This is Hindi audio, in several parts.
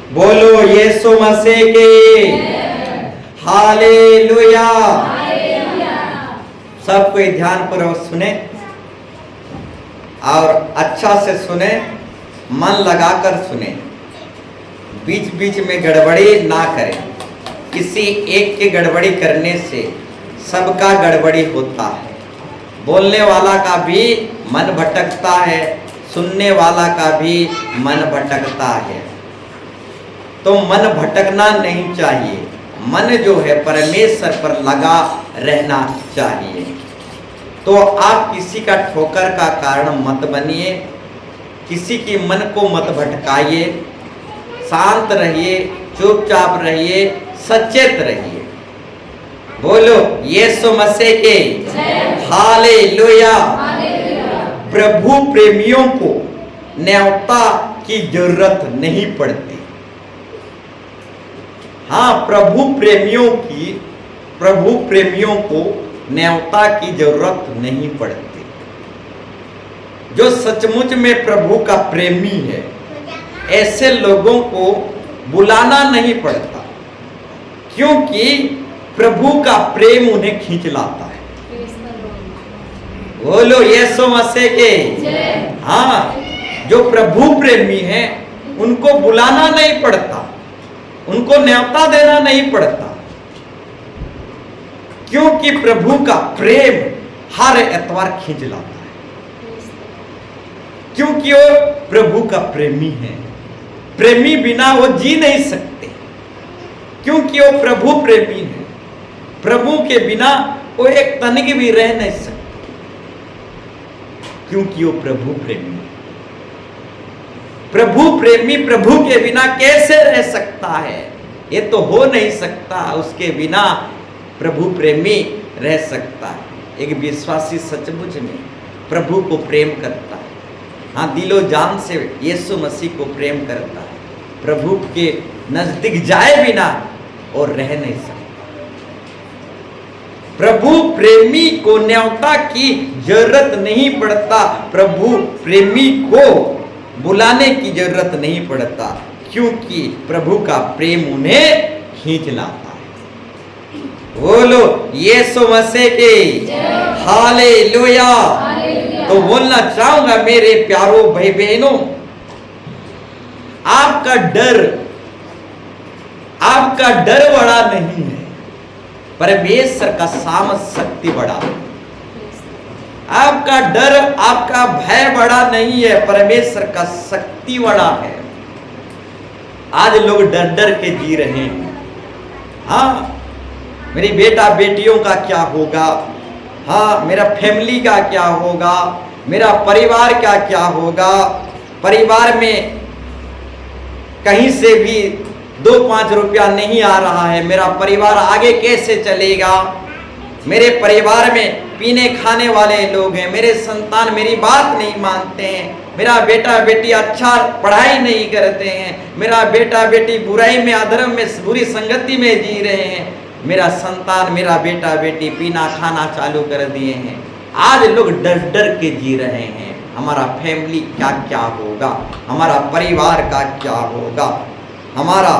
बोलो यीशु मसीह की हालेलुया। सब कोई ध्यान पूर्वक सुने और अच्छा से सुने, मन लगाकर सुने, बीच बीच में गड़बड़ी ना करें। किसी एक के गड़बड़ी करने से सबका गड़बड़ी होता है। बोलने वाला का भी मन भटकता है, सुनने वाला का भी मन भटकता है। तो मन भटकना नहीं चाहिए, मन जो है परमेश्वर पर लगा रहना चाहिए। तो आप किसी का ठोकर का कारण मत बनिए, किसी की मन को मत भटकाइए, शांत रहिए, चुपचाप रहिए, सचेत रहिए। बोलो यीशु मसीह के हालेलुया। प्रभु प्रेमियों को न्योता की जरूरत नहीं पड़ती। हाँ, प्रभु प्रेमियों को न्योता की जरूरत नहीं पड़ती। जो सचमुच में प्रभु का प्रेमी है, ऐसे लोगों को बुलाना नहीं पड़ता, क्योंकि प्रभु का प्रेम उन्हें खींच लाता है। बोलो यीशु मसीह के हाँ, जो प्रभु प्रेमी है उनको बुलाना नहीं पड़ता, उनको न्योता देना नहीं पड़ता, क्योंकि प्रभु का प्रेम हर एतवार खींच लाता है, क्योंकि वो प्रभु का प्रेमी है। प्रेमी बिना वो जी नहीं सकते, क्योंकि वो प्रभु प्रेमी है। प्रभु के बिना वो एक तनिक भी रह नहीं सकते, क्योंकि वो प्रभु प्रेमी है। प्रभु प्रेमी प्रभु के बिना कैसे रह सकता है? ये तो हो नहीं सकता, उसके बिना प्रभु प्रेमी रह सकता है। एक विश्वासी सचमुच में प्रभु को प्रेम करता है, हाँ, दिलो जान से यीशु मसीह को प्रेम करता है, प्रभु के नजदीक जाए बिना और रह नहीं सकता। प्रभु प्रेमी को न्योता की जरूरत नहीं पड़ता, प्रभु प्रेमी को बुलाने की जरूरत नहीं पड़ता, क्योंकि प्रभु का प्रेम उन्हें खींच लाता है। बोलो यीशु मसीह के हालेलुया। तो बोलना चाहूंगा मेरे प्यारो भाई बहनों, आपका डर बड़ा नहीं है, परमेश्वर का सामर्थ शक्ति बड़ा है। आपका डर, आपका भय बड़ा नहीं है, परमेश्वर का शक्ति बड़ा है। आज लोग डर डर के जी रहे हैं। हाँ, मेरी बेटा बेटियों का क्या होगा, हाँ, मेरा फैमिली का क्या होगा, मेरा परिवार का क्या होगा, परिवार में कहीं से भी 2-5 रुपया नहीं आ रहा है, मेरा परिवार आगे कैसे चलेगा? मेरे परिवार में पीने खाने वाले लोग हैं, मेरे संतान मेरी बात नहीं मानते हैं, मेरा बेटा बेटी अच्छा पढ़ाई नहीं करते हैं, मेरा बेटा बेटी बुराई में, अधर्म में, बुरी संगति में जी रहे हैं, मेरा संतान मेरा बेटा बेटी पीना खाना चालू कर दिए हैं। आज लोग डर डर के जी रहे हैं। हमारा फैमिली क्या क्या होगा, हमारा परिवार का क्या होगा, हमारा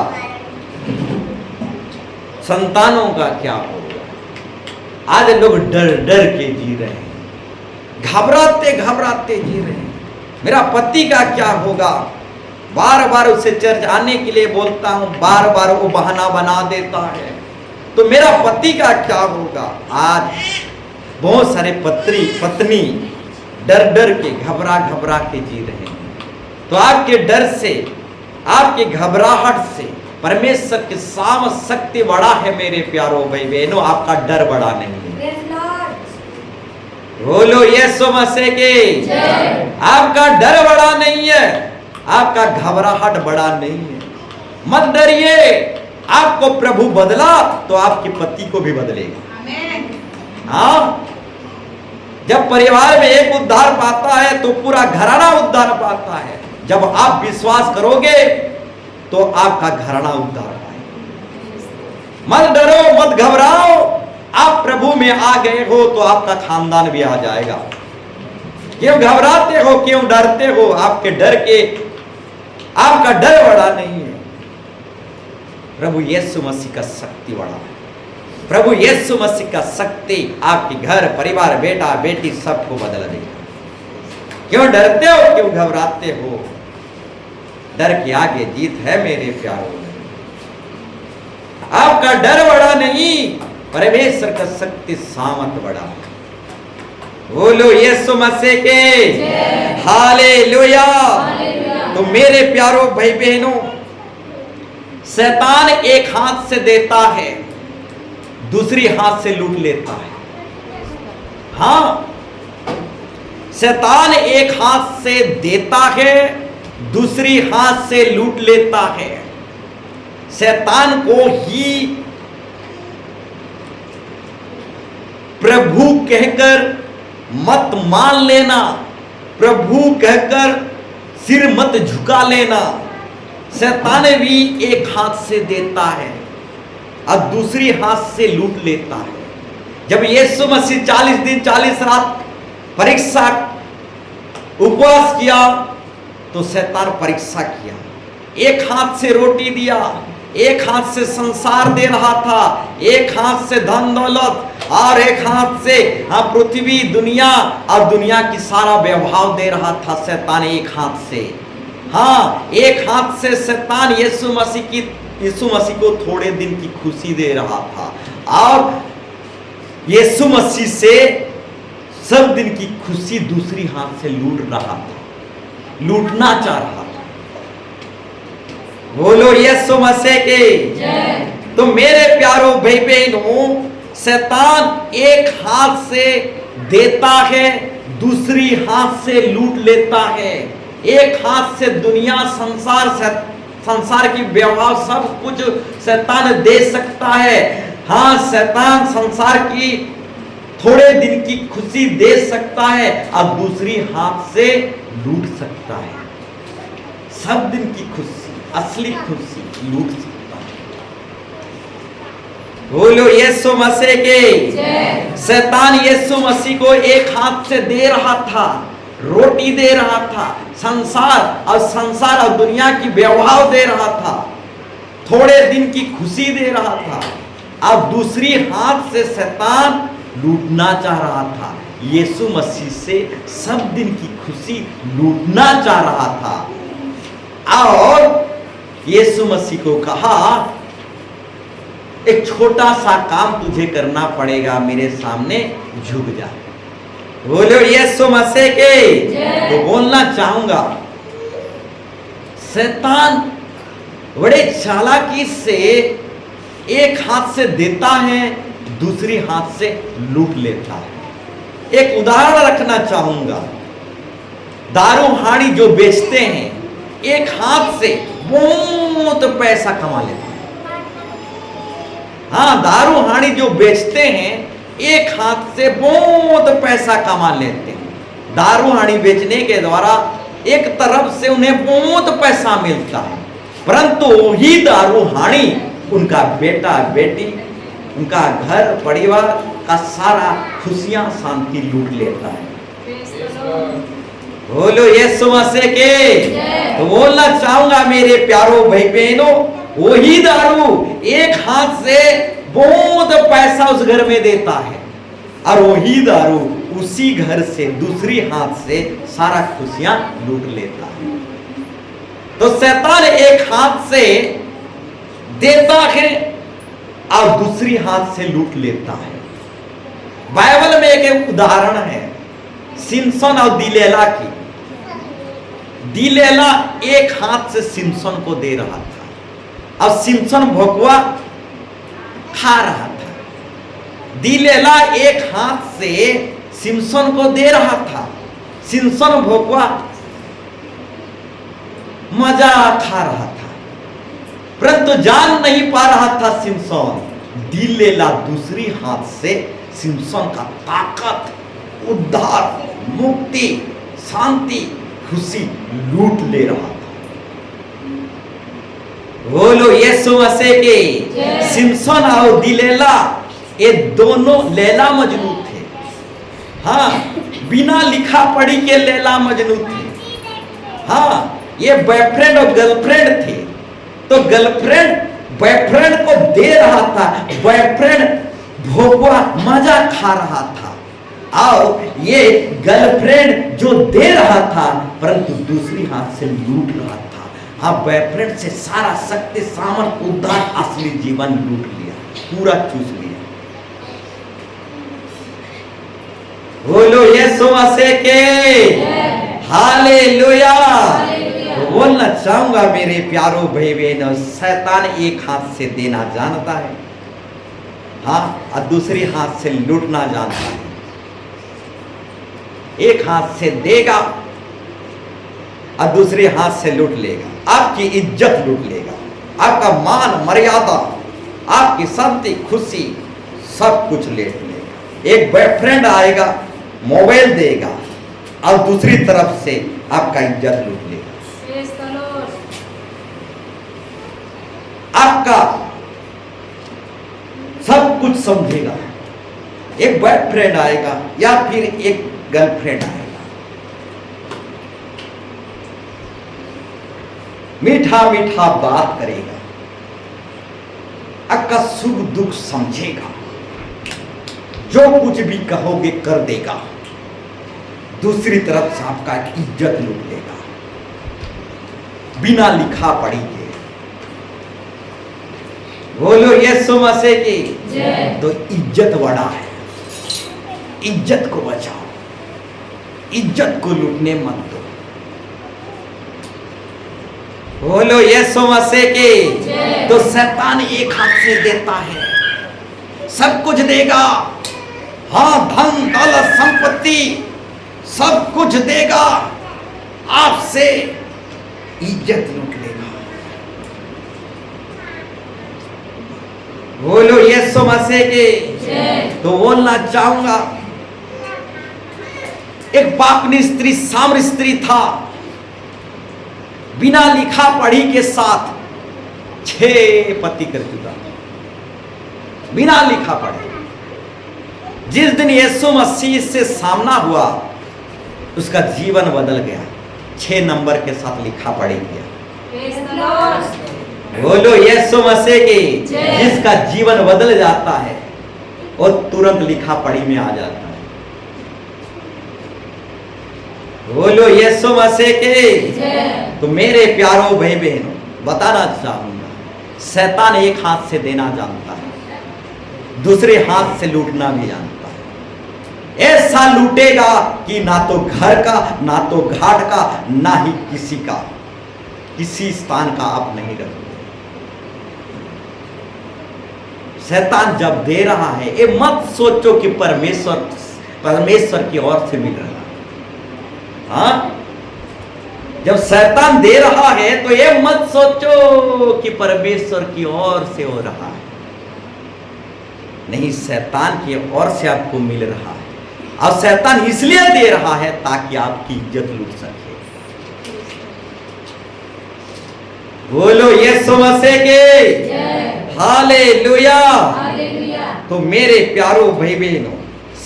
संतानों का क्या होगा। आज लोग डर डर के जी रहे हैं, घबराते घबराते जी रहे हैं। मेरा पति का क्या होगा, बार बार उसे चर्च आने के लिए बोलता हूं, बार बार वो बहाना बना देता है, तो मेरा पति का क्या होगा। आज बहुत सारे पत्नी डर डर के घबरा घबरा के जी रहे हैं। तो आपके डर से, आपके घबराहट से परमेश्वर की सामर्थ शक्ति बड़ा है। मेरे प्यारो भाई बहनों, आपका डर बड़ा नहीं है। बोलो यीशु मसीह के आपका डर बड़ा नहीं है, आपका घबराहट बड़ा नहीं है। मत डरिए, आपको प्रभु बदला तो आपके पति को भी बदलेगा। हाँ, जब परिवार में एक उद्धार पाता है तो पूरा घराना उद्धार पाता है। जब आप विश्वास करोगे तो आपका घराना उद्धार पाएगा। मत डरो, मत घबराओ, आप प्रभु में आ गए हो तो आपका खानदान भी आ जाएगा। क्यों घबराते हो, क्यों डरते हो? आपके डर के, आपका डर बड़ा नहीं है। प्रभु यीशु मसीह का शक्ति बड़ा है। प्रभु यीशु मसीह का शक्ति आपके घर परिवार बेटा बेटी सबको बदल देगा। क्यों डरते हो, क्यों घबराते हो? डर के आगे जीत है मेरे प्यारों। आपका डर बड़ा नहीं, परमेश्वर का शक्ति सामर्थ बड़ा है। बोलो यीशु मसीह के हालेलुया। तो मेरे प्यारों भाई बहनों, शैतान एक हाथ से देता है, दूसरी हाथ से लूट लेता है। हाँ, शैतान एक हाथ से देता है, दूसरी हाथ से लूट लेता है। शैतान को ही प्रभु कहकर मत मान लेना, प्रभु कहकर सिर मत झुका लेना। शैतान भी एक हाथ से देता है और दूसरी हाथ से लूट लेता है। जब यीशु मसीह 40 दिन 40 रात परीक्षा उपवास किया तो शैतान परीक्षा किया। एक हाथ से रोटी दिया, एक हाथ से संसार दे रहा था, एक हाथ से धन दौलत और एक हाथ से पृथ्वी दुनिया और दुनिया की सारा वैभव दे रहा था शैतान एक हाथ से। हाँ, एक हाथ से शैतान यीशु मसीह को थोड़े दिन की खुशी दे रहा था और यीशु मसीह से सब दिन की खुशी दूसरी हाथ से लूट रहा था, लूटना चाह रहा था। बोलो यीशु मसीह के। तो मेरे प्यारों भाई बहनों, शैतान एक हाथ से देता है, दूसरी हाथ से लूट लेता है। एक हाथ से दुनिया संसार की वैभव सब कुछ शैतान दे सकता है। हाँ, शैतान संसार की थोड़े दिन की खुशी दे सकता है और दूसरी हाथ से लूट सकता है। सब दिन की खुशी, असली खुशी लूट सकता है। बोलो यीशु मसीह के। शैतान यीशु मसीह को एक हाथ से दे रहा था, रोटी दे रहा था, संसार और दुनिया की वैभव दे रहा था, थोड़े दिन की खुशी दे रहा था। अब दूसरी हाथ से शैतान लूटना चाह रहा था, यीशु मसीह से सब दिन की खुशी लूटना चाह रहा था। और यीशु मसीह को कहा, एक छोटा सा काम तुझे करना पड़ेगा, मेरे सामने झुक जा। बोलो यीशु मसीह के। तो बोलना चाहूंगा, शैतान बड़े चालाकी से एक हाथ से देता है, दूसरी हाथ से लूट लेता है। एक उदाहरण रखना चाहूंगा, दारू हाड़ी जो बेचते हैं, एक हाथ से बहुत पैसा कमा लेते हैं। हाँ, दारू हाड़ी जो बेचते हैं, एक हाथ से बहुत पैसा कमा लेते हैं। दारू हाड़ी बेचने के द्वारा एक तरफ से उन्हें बहुत पैसा मिलता है, परंतु वही दारू हाड़ी उनका बेटा बेटी, उनका घर परिवार का सारा खुशियां शांति लूट लेता है। बोलो यीशु मसीह के। तो बोलना चाहूंगा मेरे प्यारों भाई बहनों, वही दारू एक हाथ से बहुत पैसा उस घर में देता है और वही दारू उसी घर से दूसरी हाथ से सारा खुशियां लूट लेता है। तो शैतान एक हाथ से देता है और दूसरी हाथ से लूट लेता है। बाइबल में एक उदाहरण है सिमसन और दिलेला की। दिलेला एक हाथ से सिमसन को दे रहा था और सिमसन भोकुआ खा रहा था। दिलेला एक हाथ से सिमसन को दे रहा था, सिमसन भोकुआ मजा खा रहा था, परंतु जान नहीं पा रहा था सिमसन। दिलेला दूसरी हाथ से सिमसन का ताकत, उद्धार, मुक्ति, शांति, खुशी लूट ले रहा था। बोलो यीशु मसीह के। सिमसन और दिलेला ये दोनों लैला मजनू थे। हाँ, बिना लिखा पढ़ी के लैला मजनू थे। हाँ, ये बॉयफ्रेंड और गर्लफ्रेंड थे। तो गर्लफ्रेंड बॉयफ्रेंड को दे रहा था, बॉयफ्रेंड भोगवा मजा खा रहा था, और ये गर्लफ्रेंड जो दे रहा था परंतु दूसरी हाथ से लूट रहा था। हाँ, बॉयफ्रेंड से सारा शक्ति सामर्थ उद्धार असली जीवन लूट लिया, पूरा चूस लिया। बोलो यीशु मसीह के हालेलुया। बोलना चाहूंगा मेरे प्यारो भाई बहनों, शैतान एक हाथ से देना जानता है, हाँ, और दूसरी हाथ से लूटना जानता है। एक हाथ से देगा और दूसरे हाथ से लूट लेगा, आपकी इज्जत लूट लेगा, आपका मान मर्यादा, आपकी शांति खुशी सब कुछ लूट लेगा। एक बॉयफ्रेंड आएगा, मोबाइल देगा और दूसरी तरफ से आपका इज्जत लूट लेगा, आपका सब कुछ समझेगा। एक बॉयफ्रेंड आएगा या फिर एक गर्लफ्रेंड आएगा, मीठा मीठा बात करेगा, आपका सुख दुख समझेगा, जो कुछ भी कहोगे कर देगा, दूसरी तरफ से आपका इज्जत लूट लेगा बिना लिखा पढ़ी के। बोलो यीशु मसीह की जय। तो इज्जत बड़ा है, इज्जत को बचाओ, इज्जत को लूटने मत दो। बोलो यीशु मसीह की जय। तो शैतान एक हाथ से देता है, सब कुछ देगा, हाँ, धन दौलत संपत्ति सब कुछ देगा, आपसे इज्जत लूट लेगा। बोलो यीशु मसीह की जय। तो बोलना चाहूंगा, एक पापनी स्त्री साम्र स्त्री था, बिना लिखा पढ़ी के साथ 6 पति कर चुका, बिना लिखा पढ़े। जिस दिन यीशु मसीह से सामना हुआ उसका जीवन बदल गया, 6 नंबर के साथ लिखा पढ़ी गया। बोलो यीशु मसीह की, जिसका जीवन बदल जाता है वो तुरंत लिखा पढ़ी में आ जाता है। बोलो यीशु मसीह की। तो मेरे प्यारो भाई बहनों, बताना चाहूंगा, शैतान एक हाथ से देना जानता है, दूसरे हाथ से लूटना भी जानता है। ऐसा लूटेगा कि ना तो घर का, ना तो घाट का, ना ही किसी का, किसी स्थान का आप नहीं रखोगे। शैतान जब दे रहा है, ये मत सोचो कि परमेश्वर की ओर से मिल रहा है। हाँ, जब शैतान दे रहा है तो ये मत सोचो कि परमेश्वर की ओर से हो रहा है, नहीं, शैतान की ओर से आपको मिल रहा है। और शैतान इसलिए दे रहा है ताकि आपकी इज्जत लूट सके। बोलो यीशु मसीह के हालेलुया। तो मेरे प्यारो भाई बहनों,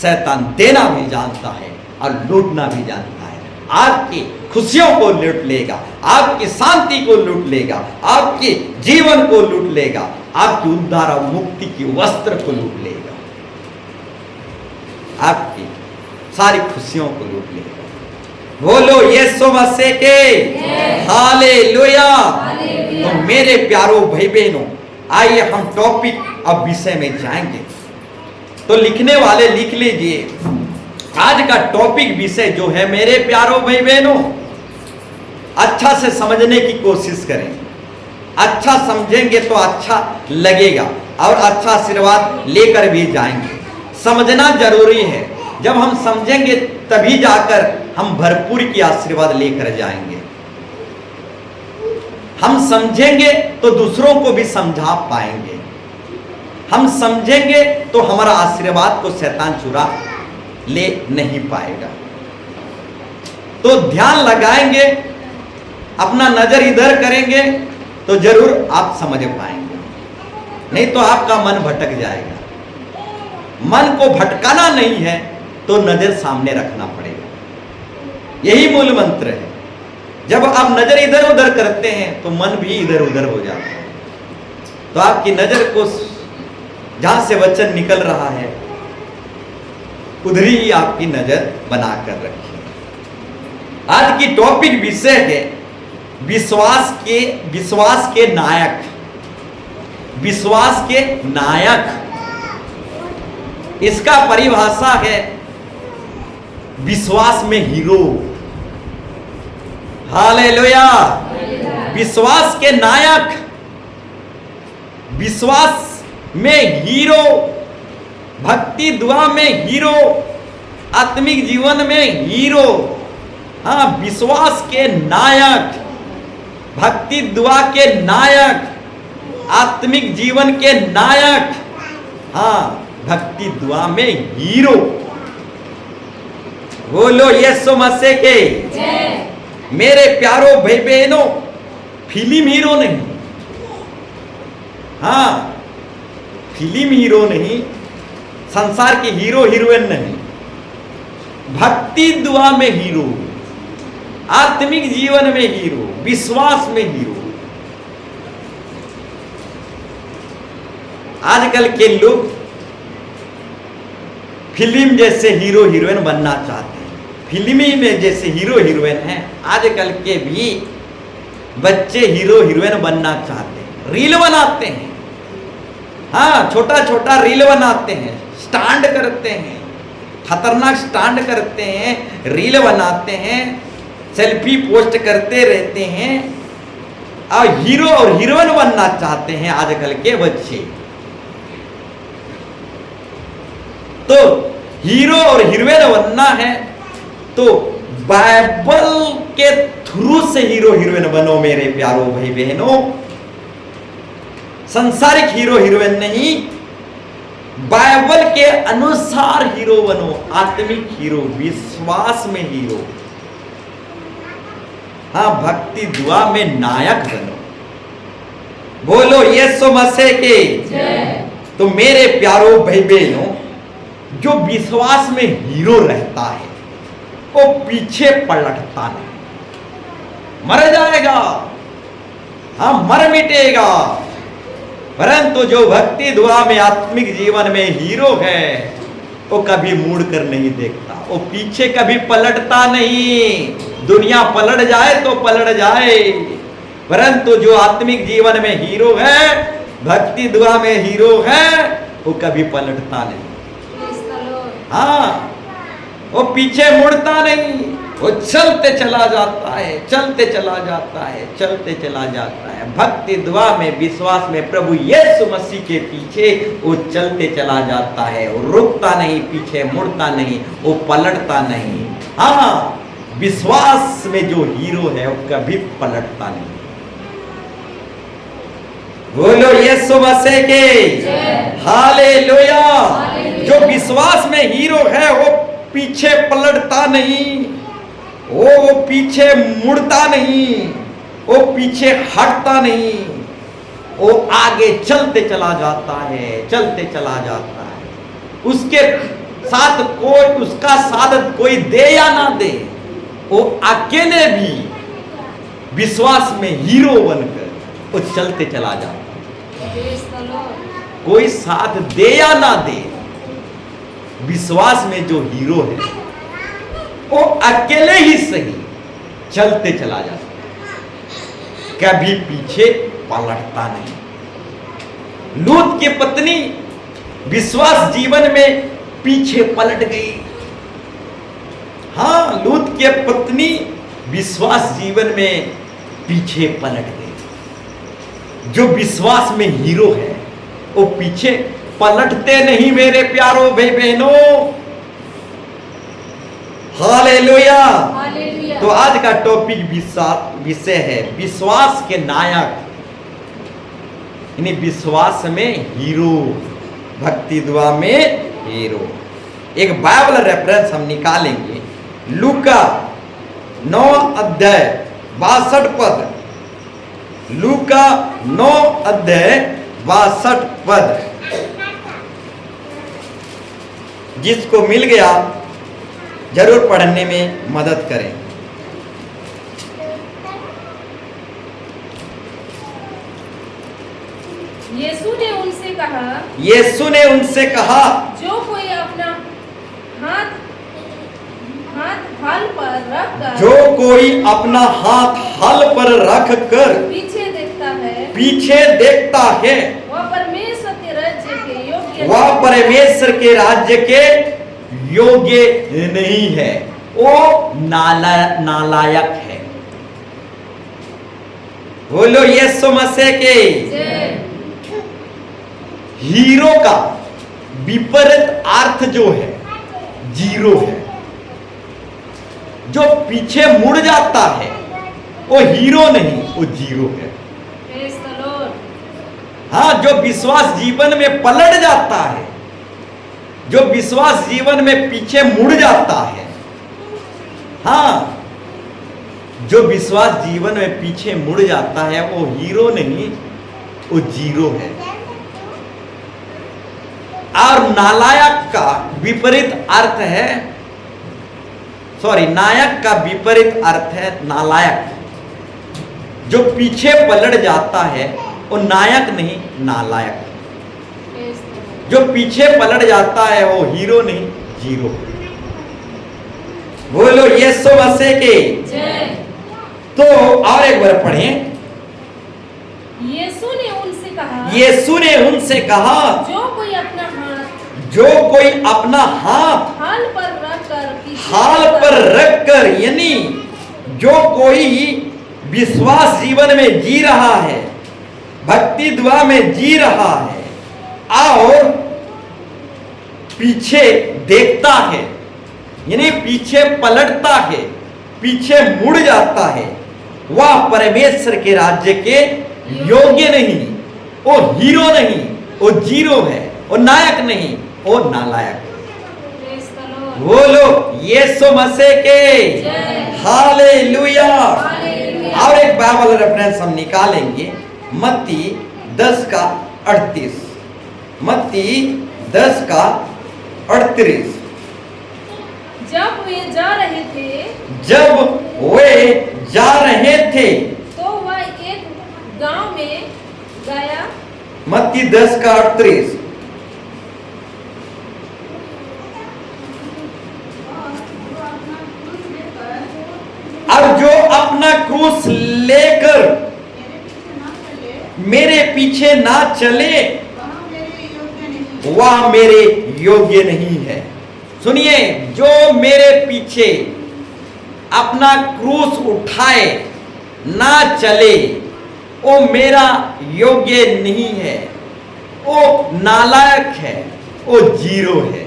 शैतान देना भी जानता है और लूटना भी जानता है। आपकी खुशियों को लूट लेगा, आपकी शांति को लूट लेगा, आपके जीवन को लूट लेगा, आपकी उद्धार और मुक्ति की वस्त्र को लूट लेगा, आपकी सारी खुशियों को लूट लेगा। बोलो यीशु मसीह के हालेलुया। तो मेरे प्यारो भाई बहनों, आइए हम टॉपिक अब विषय में जाएंगे। तो लिखने वाले लिख लीजिए, आज का टॉपिक विषय जो है मेरे प्यारो भाई बहनों, अच्छा से समझने की कोशिश करें। अच्छा समझेंगे तो अच्छा लगेगा और अच्छा आशीर्वाद लेकर भी जाएंगे। समझना जरूरी है, जब हम समझेंगे तभी जाकर हम भरपूर की आशीर्वाद लेकर जाएंगे। हम समझेंगे तो दूसरों को भी समझा पाएंगे। हम समझेंगे तो हमारा आशीर्वाद को शैतान चुरा ले नहीं पाएगा। तो ध्यान लगाएंगे, अपना नजर इधर करेंगे तो जरूर आप समझ पाएंगे, नहीं तो आपका मन भटक जाएगा। मन को भटकाना नहीं है तो नजर सामने रखना पड़ेगा। यही मूल मंत्र है। जब आप नजर इधर उधर करते हैं तो मन भी इधर उधर हो जाता है। तो आपकी नजर को जहां से वचन निकल रहा है उधर ही आपकी नजर बनाकर रखिए। आज की टॉपिक विषय है विश्वास के नायक। विश्वास के नायक, इसका परिभाषा है विश्वास में हीरो। हालेलुया। विश्वास के नायक, विश्वास में हीरो, भक्ति दुआ में हीरो, आत्मिक जीवन में हीरो। हाँ, विश्वास के नायक, भक्ति दुआ के नायक, आत्मिक जीवन के नायक। हाँ, भक्ति दुआ में हीरो। बोलो यीशु मसीह के जय। मेरे प्यारो भाई बहनों, फिल्म हीरो नहीं, हाँ फिल्म हीरो नहीं, संसार के हीरो हीरोइन नहीं, भक्ति दुआ में हीरो, आत्मिक जीवन में हीरो, विश्वास में हीरो। आजकल के लोग फिल्म जैसे हीरो हीरोइन बनना चाहते हैं, फिल्मी में जैसे हीरो हीरोइन हैं। आजकल के भी बच्चे हीरो हीरोइन बनना चाहते हैं, रील बनाते हैं। हाँ, छोटा छोटा रील बनाते हैं, स्टैंड करते हैं, खतरनाक स्टैंड करते हैं, रील बनाते हैं, सेल्फी पोस्ट करते रहते हैं और हीरो और हीरोइन बनना चाहते हैं आजकल के बच्चे। तो हीरो और हीरोइन बनना है तो बाइबल के थ्रू से हीरो हीरोइन बनो मेरे प्यारो भाई बहनों। संसारिक हीरो हीरोइन नहीं, बाइबल के अनुसार हीरो बनो, आत्मिक हीरो, विश्वास में हीरो। हाँ, भक्ति दुआ में नायक बनो। बोलो यीशु मसीह के जय। तो मेरे प्यारो भाई बहनों, जो विश्वास में हीरो रहता है वो पीछे पलटता नहीं, मर जाएगा, हाँ मर मिटेगा, परंतु जो भक्ति दुआ में आत्मिक जीवन में हीरो है वो कभी मुड़ कर नहीं देखता, वो पीछे कभी पलटता नहीं। दुनिया पलट जाए तो पलट जाए, परंतु जो आत्मिक जीवन में हीरो है, भक्ति दुआ में हीरो है, वो कभी पलटता नहीं। हाँ, वो पीछे मुड़ता नहीं, वो चलते चला जाता है, चलते चला जाता है, चलते चला जाता है। भक्ति दुआ में, विश्वास में प्रभु यीशु मसीह के पीछे वो चलते चला जाता है। वो रुकता नहीं, पीछे मुड़ता नहीं, वो पलटता नहीं। हाँ, विश्वास में जो हीरो है वो कभी पलटता नहीं। बोलो यीशु मसीह के हालेलुया। जो विश्वास में हीरो है वो पीछे पलटता नहीं, वो पीछे मुड़ता नहीं, वो पीछे हटता नहीं, वो आगे चलते चला जाता है, चलते चला जाता है। उसके साथ कोई, उसका साथ कोई दे या ना दे, वो अकेले भी विश्वास में हीरो बनकर वो चलते चला जाता है। कोई साथ दे या ना दे, विश्वास में जो हीरो है वो अकेले ही सही चलते चला जाता है, कभी पीछे पलटता नहीं। लूत की पत्नी विश्वास जीवन में पीछे पलट गई। हाँ, लूत की पत्नी विश्वास जीवन में पीछे पलट गई। जो विश्वास में हीरो है वो पीछे पलटते नहीं मेरे प्यारो भाई बहनों। हालेलुया। तो आज का टॉपिक विषय है विश्वास के नायक, यानी विश्वास में हीरो, भक्ति दुआ में हीरो। एक बाइबल रेफरेंस हम निकालेंगे, लूका 9 अध्याय 62 पद, लूका 9 अध्याय 62 पद। जिसको मिल गया जरूर पढ़ने में मदद करें। यीशु ने उनसे कहा, यीशु ने उनसे कहा, जो कोई अपना हाथ हाथ हल पर रखकर जो कोई अपना हाथ हल पर रख कर पीछे देखता है, वह परमेश्वर के राज्य के योग्य वह परमेश्वर के राज्य के योग्य नहीं है, वो नालायक है। बोलो यीशु मसीह के। जय। हीरो का विपरीत अर्थ जो है जीरो है। जो पीछे मुड़ जाता है वो हीरो नहीं, वो जीरो है। Praise the Lord. हाँ, जो विश्वास जीवन में पलट जाता है, जो विश्वास जीवन में पीछे मुड़ जाता है, हाँ, जो विश्वास जीवन में पीछे मुड़ जाता है वो हीरो नहीं, वो जीरो है। और नालायक का विपरीत अर्थ है, नायक का विपरीत अर्थ है नालायक। जो पीछे पलट जाता है वो नायक नहीं, नालायक। Praise the Lord. जो पीछे पलट जाता है वो हीरो नहीं, जीरो। बोलो यीशु मसीह के। जय। तो और एक बार पढ़ें। यीशु ने उनसे कहा, यीशु ने उनसे कहा, जो कोई अपना हाथ हाल पर रखकर हाल पर रखकर, यानी जो कोई विश्वास जीवन में जी रहा है, भक्ति दुआ में जी रहा है और पीछे देखता है, यानी पीछे पलटता है, पीछे मुड़ जाता है, वह परमेश्वर के राज्य के योग्य नहीं, वो हीरो नहीं, वो जीरो है, वो नायक नहीं, वो नालायक। Praise the Lord. बोलो यीशु मसीह के। जय। हालेलुया। हालेलुया। और एक बाइबल रेफरेंस हम निकालेंगे, मत्ती 10 का 38। मत्ती 10 का 38। जब वे जा रहे थे, तो वह एक गांव में गया। मत्ती 10 का 38। और जो अपना क्रूस लेकर मेरे पीछे ना चले वह मेरे योग्य नहीं है। सुनिए, जो मेरे पीछे अपना क्रूस उठाए ना चले वो मेरा योग्य नहीं है, वो नालायक है, वो जीरो है।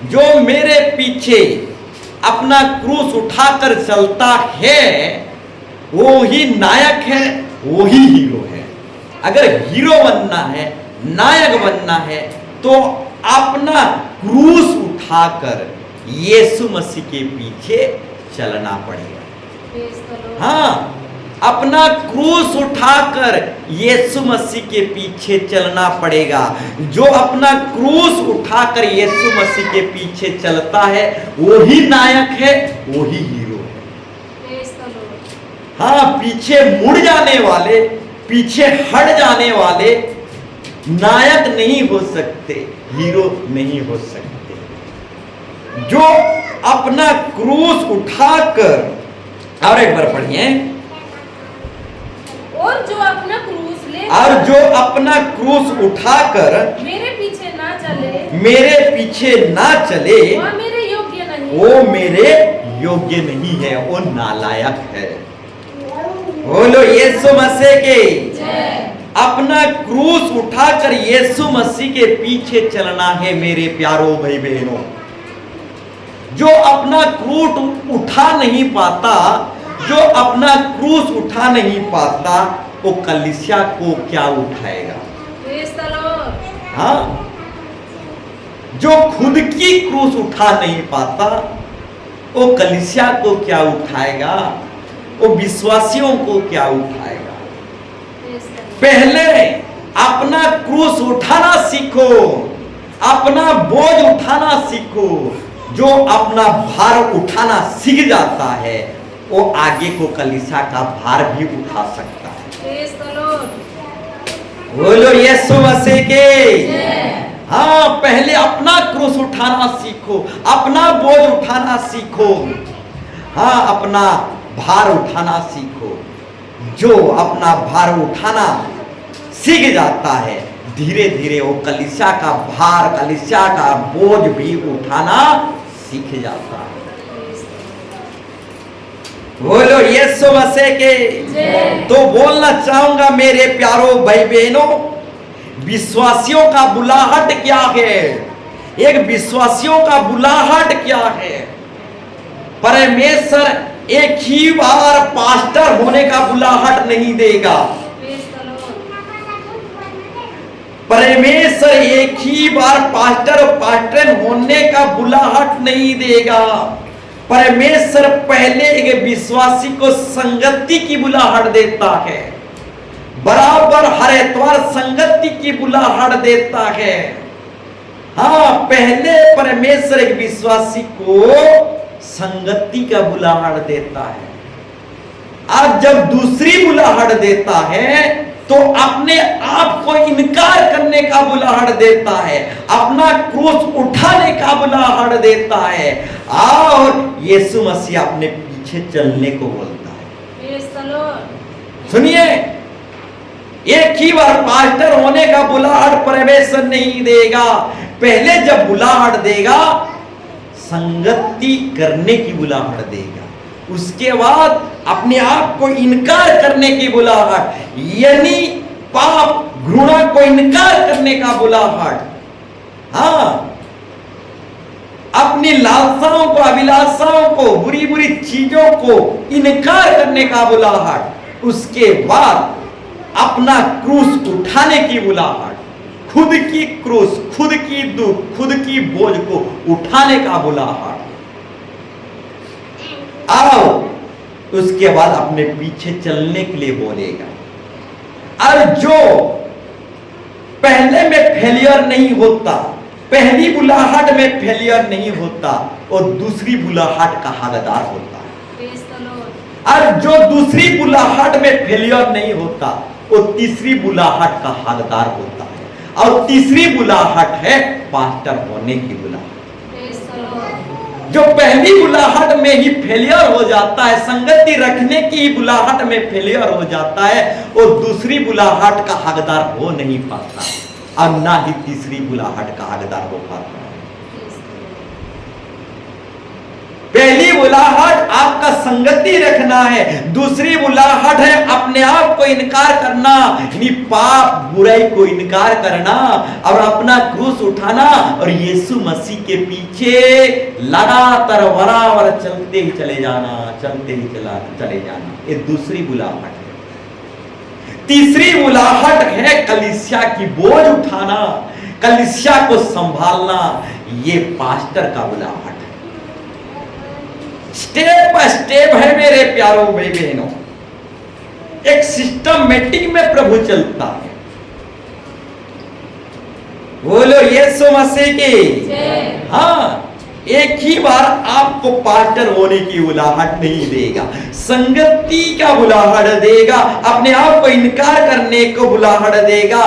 जो मेरे पीछे अपना क्रूस उठाकर चलता है वो ही नायक है, वो ही हीरो है। अगर हीरो बनना है, नायक बनना है तो अपना क्रूस उठाकर यीशु मसीह के पीछे चलना पड़ेगा। Praise the Lord. हाँ, अपना क्रूस उठाकर यीशु मसीह के पीछे चलना पड़ेगा। जो अपना क्रूस उठाकर यीशु मसीह के पीछे चलता है वो ही नायक है, वो ही हीरो है। Praise the Lord. हाँ, पीछे मुड़ जाने वाले, पीछे हट जाने वाले नायक नहीं हो सकते, हीरो नहीं हो सकते। जो अपना क्रूस उठाकर, और एक बार पढ़िए, और जो अपना क्रूस ले और जो अपना क्रूस उठाकर मेरे पीछे ना चले वह मेरे योग्य नहीं। वो मेरे योग्य नहीं है, वो नालायक है। बोलो यीशु मसीह के। जय। अपना क्रूस उठाकर यीशु मसीह के पीछे चलना है मेरे प्यारो भाई बहनों। जो अपना क्रूस उठा नहीं पाता, जो अपना क्रूस उठा नहीं पाता, वो कलीसिया को क्या उठाएगा? Praise the Lord. हाँ, जो खुद की क्रूस उठा नहीं पाता वो कलीसिया को क्या उठाएगा? वो विश्वासियों को क्या उठाएगा? Praise the Lord. पहले अपना क्रूस उठाना सीखो, अपना बोझ उठाना सीखो। जो अपना भार उठाना सीख जाता है वो आगे को कलीसिया का भार भी उठा सकता है। Praise the Lord. बोलो यीशु मसीह के। जय। हाँ, पहले अपना क्रूस उठाना सीखो, अपना बोझ उठाना सीखो। हाँ, अपना भार उठाना सीखो। जो अपना भार उठाना सीख जाता है, धीरे धीरे वो कलीसिया का भार, कलीसिया का बोझ भी उठाना सीख जाता है। बोलो यीशु मसीह के। जय। तो बोलना चाहूंगा मेरे प्यारो भाई बहनों, विश्वासियों का बुलाहट क्या है? एक विश्वासियों का बुलाहट क्या है? परमेश्वर एक ही बार पास्टर होने का बुलाहट नहीं देगा। Praise the Lord. परमेश्वर एक ही बार पास्टर और पास्टर होने का बुलाहट नहीं देगा। परमेश्वर पहले एक विश्वासी को संगति की बुलाहट देता है, बराबर हर एतवार संगति की बुलाहट देता है। हाँ, पहले परमेश्वर एक विश्वासी को संगति का बुलाहट देता है। अब जब दूसरी बुलाहट देता है तो अपने आप को इनकार करने का बुलाहट देता है, अपना क्रूस उठाने का बुलाहट देता है और यीशु मसीह अपने पीछे चलने को बोलता है। Praise the Lord. सुनिए, एक ही बार पास्टर होने का बुलाहट परमेश्वर नहीं देगा। पहले जब बुलाहट देगा, संगति करने की बुलाहट देगा, उसके बाद अपने आप को इनकार करने की बुलाहट, यानी पाप घृणा को इनकार करने का बुलाहट। हाँ, अपनी लालसाओं को, अभिलाषाओं को, बुरी बुरी चीजों को इनकार करने का बुलाहट, उसके बाद अपना क्रूस उठाने की बुलाहट, खुद की क्रूस, खुद की दुख, खुद की बोझ को उठाने का बुलाहट। आओ, उसके बाद अपने पीछे चलने के लिए बोलेगा। और जो पहले में फेलियर नहीं होता, पहली बुलाहट में फेलियर नहीं होता, और दूसरी बुलाहट का हकदार होता है। Praise the Lord. और जो दूसरी बुलाहट में फेलियर नहीं होता, वो तीसरी बुलाहट का हकदार होता है। और तीसरी बुलाहट है पास्टर होने की बुलाहट। Praise the Lord. जो पहली बुलाहट में ही फेलियर हो जाता है, संगति रखने की बुलाहट में फेलियर हो जाता है, वो दूसरी बुलाहट का हकदार हो नहीं पाता और ना ही तीसरी बुलाहट का हकदार हो पाता है। पहली बुलाहट आपका संगति रखना है, दूसरी बुलाहट है अपने आप को इनकार करना, यानी पाप बुराई को इनकार करना और अपना क्रूस उठाना और यीशु मसीह के पीछे लगातार बराबर चलते ही चले जाना, चलते ही चले जाना। ये दूसरी बुलाहट है। तीसरी बुलाहट है कलीसिया की बोझ उठाना, कलीसिया को संभालना। ये पास्टर का बुलाहट है। स्टेप बाय स्टेप है मेरे प्यारों भाई बहनों, एक सिस्टमेटिक में प्रभु चलता है। बोलो यीशु मसीह की। हाँ, एक ही बार आपको पास्टर होने की बुलाहट नहीं देगा, संगति का बुलाहट देगा, अपने आप को इनकार करने को बुलाहट देगा,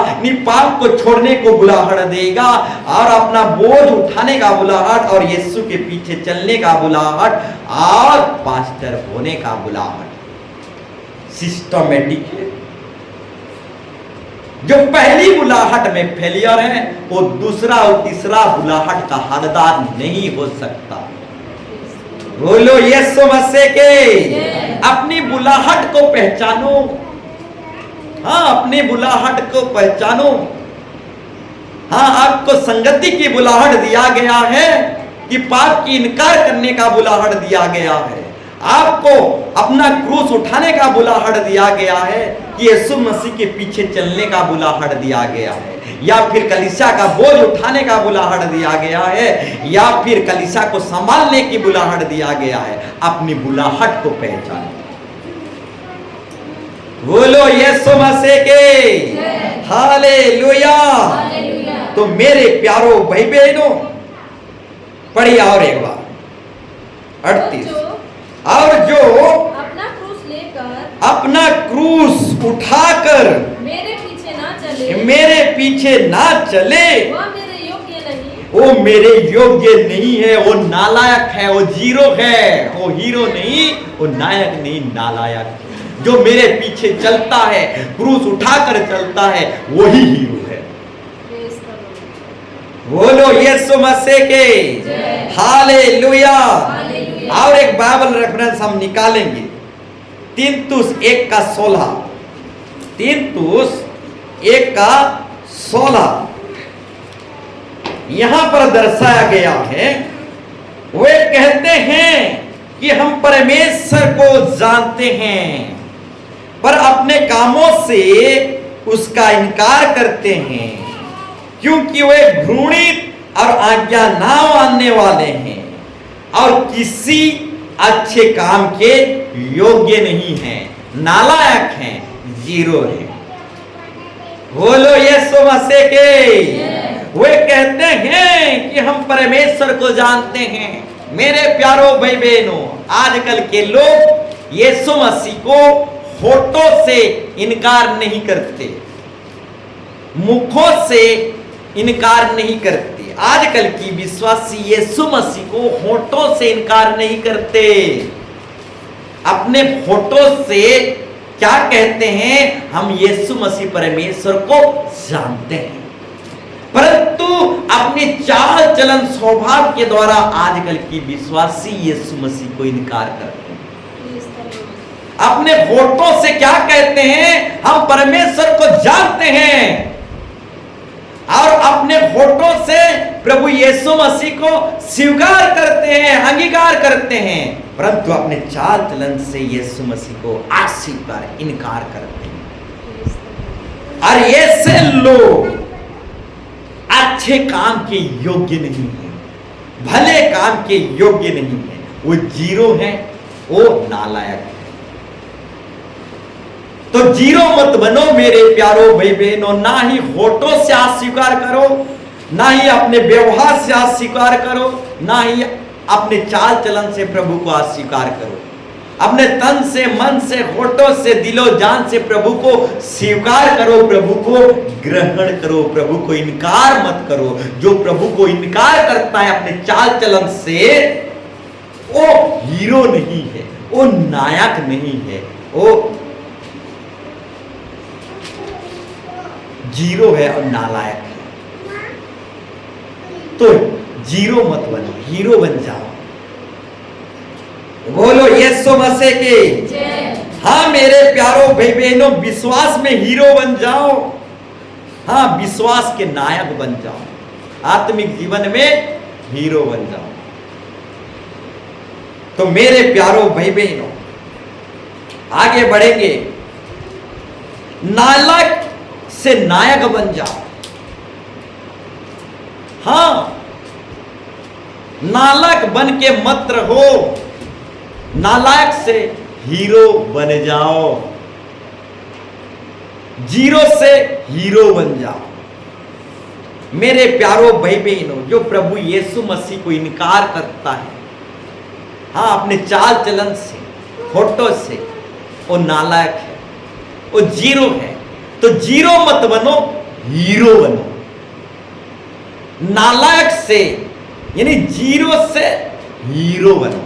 पाप को छोड़ने को बुलाहट देगा और अपना बोझ उठाने का बुलाहट और यीशु के पीछे चलने का बुलाहट और पास्टर होने का बुलाहट। सिस्टमेटिक है। जो पहली बुलाहट में फेलियर है, वो दूसरा और तीसरा बुलाहट का हकदार नहीं हो सकता। बोलो यीशु मसीह के। अपनी बुलाहट को पहचानो। हाँ, अपनी बुलाहट को पहचानो। हाँ, आपको संगति की बुलाहट दिया गया है कि पाप की इनकार करने का बुलाहट दिया गया है, आपको अपना क्रूस उठाने का बुलाहट दिया गया है कि यीशु मसीह के पीछे चलने का बुलाहट दिया गया है, या फिर कलीसिया का बोझ उठाने का बुलाहट दिया गया है, या फिर कलीसिया को संभालने की बुलाहट दिया गया है। अपनी बुलाहट को पहचानो। बोलो यीशु मसीह के। हालेलुया। तो मेरे प्यारो भाई बहनों, पढ़िए और एक बार 38। और जो अपना क्रूस लेकर अपना क्रूस उठाकर मेरे पीछे ना चले चले, मेरे पीछे ना चले, वह मेरे योग्य नहीं, वो मेरे योग्य नहीं है, वो नालायक है, वो जीरो है, वो हीरो नहीं, वो नायक नहीं, नालायक है। जो मेरे पीछे चलता है, क्रूस उठाकर चलता है, वही हीरो है। Praise the Lord. बोलो यीशु मसीह के जय। हालेलुया। हालेलुया। और एक बाइबल रेफरेंस हम निकालेंगे, तीतुस 1:16, तीतुस 1:16 यहां पर दर्शाया गया है। वे कहते हैं कि हम परमेश्वर को जानते हैं, पर अपने कामों से उसका इनकार करते हैं, क्योंकि वे घृणित और आज्ञा ना मानने वाले हैं और किसी अच्छे काम के योग्य नहीं हैं, नालायक हैं, जीरो हैं। बोलो यीशु मसीह के। वे कहते हैं कि हम परमेश्वर को जानते हैं। मेरे प्यारो भाई बहनों, आजकल के लोग यीशु मसीह को होठों से इनकार नहीं करते, मुखों से इनकार नहीं करते। आजकल की विश्वासी यीशु मसीह को होठों से इनकार नहीं करते, अपने होठों से क्या कहते हैं, हम यीशु मसीह परमेश्वर को जानते हैं, परंतु अपने चाल चलन स्वभाव के द्वारा आजकल की विश्वासी यीशु मसीह को इनकार करते हैं। Praise the Lord. अपने होठों से क्या कहते हैं, हम परमेश्वर को जानते हैं, और अपने होठों से प्रभु यीशु मसीह को स्वीकार करते हैं, अंगीकार करते हैं, परंतु अपने चाल चलन से यीशु मसीह को अस्वीकार, इनकार करते हैं। Praise the Lord. और ऐसे लोग अच्छे काम के योग्य नहीं है, भले काम के योग्य नहीं है, वो जीरो है, वो नालायक है। तो जीरो मत बनो मेरे प्यारो भाई बहनों, ना ही होठों से अस्वीकार करो, ना ही अपने व्यवहार से अस्वीकार करो, ना ही अपने चाल चलन से प्रभु को अस्वीकार करो। अपने तन से, मन से, होठों से, दिलो जान से प्रभु को स्वीकार करो, प्रभु को ग्रहण करो, प्रभु को इनकार मत करो। जो प्रभु को इनकार करता है अपने चाल चलन से, वो हीरो नहीं है, वो नायक नहीं है, वो जीरो है और नालायक है। तो जीरो मत बनो, हीरो बन जाओ। बोलो यीशु मसीह के जय। हाँ मेरे प्यारो भाई बहनों, विश्वास में हीरो बन जाओ, हाँ विश्वास के नायक बन जाओ, आत्मिक जीवन में हीरो बन जाओ। तो मेरे प्यारो भाई बहनों, आगे बढ़ेंगे, नालायक से नायक बन जाओ। हाँ, नालायक बन के मत रहो, नालायक से हीरो बन जाओ, जीरो से हीरो बन जाओ। मेरे प्यारो भाई बहनों, जो प्रभु यीशु मसीह को इनकार करता है, हाँ अपने चाल चलन से, होठों से, वो नालायक है, वो जीरो है। तो जीरो मत बनो, हीरो बनो। नालायक से यानी जीरो से हीरो बनो।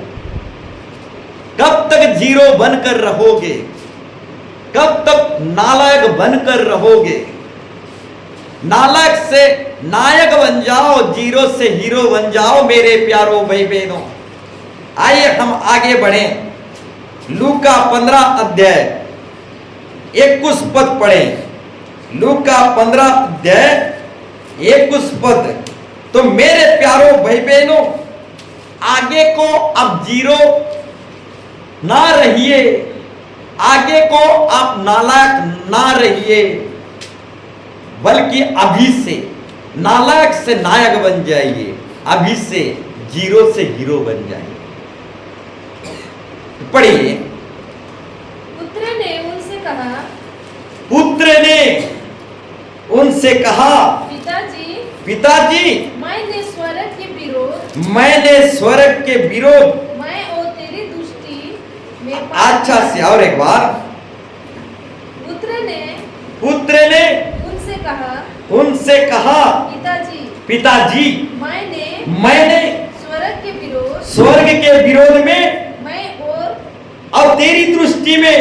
कब तक जीरो बनकर रहोगे, कब तक नालायक बनकर रहोगे? नालायक से नायक बन जाओ, जीरो से हीरो बन जाओ मेरे प्यारो भाई बहनों। आइए हम आगे बढ़ें, लूका 15 अध्याय 21 पद पढ़ें। लूका 15 अध्याय 21 पद। तो मेरे प्यारो भाई बहनों, आगे को अब जीरो ना रहिए, आगे को आप नालायक ना रहिए, बल्कि अभी से नालायक से नायक बन जाइए, अभी से जीरो से हीरो बन जाइए। पढ़िए। पुत्र ने उनसे कहा, पुत्र ने उनसे कहा, पिताजी, पिताजी मैंने स्वर्ग के विरोध, मैंने स्वर्ग के विरोध, मैं और तेरी दृष्टि में अच्छा से और एक बार, पुत्र ने पुत्र ने उनसे उनसे कहा पिताजी पिताजी मैंने स्वर्ग के विरोध में मैं और अब तेरी दृष्टि में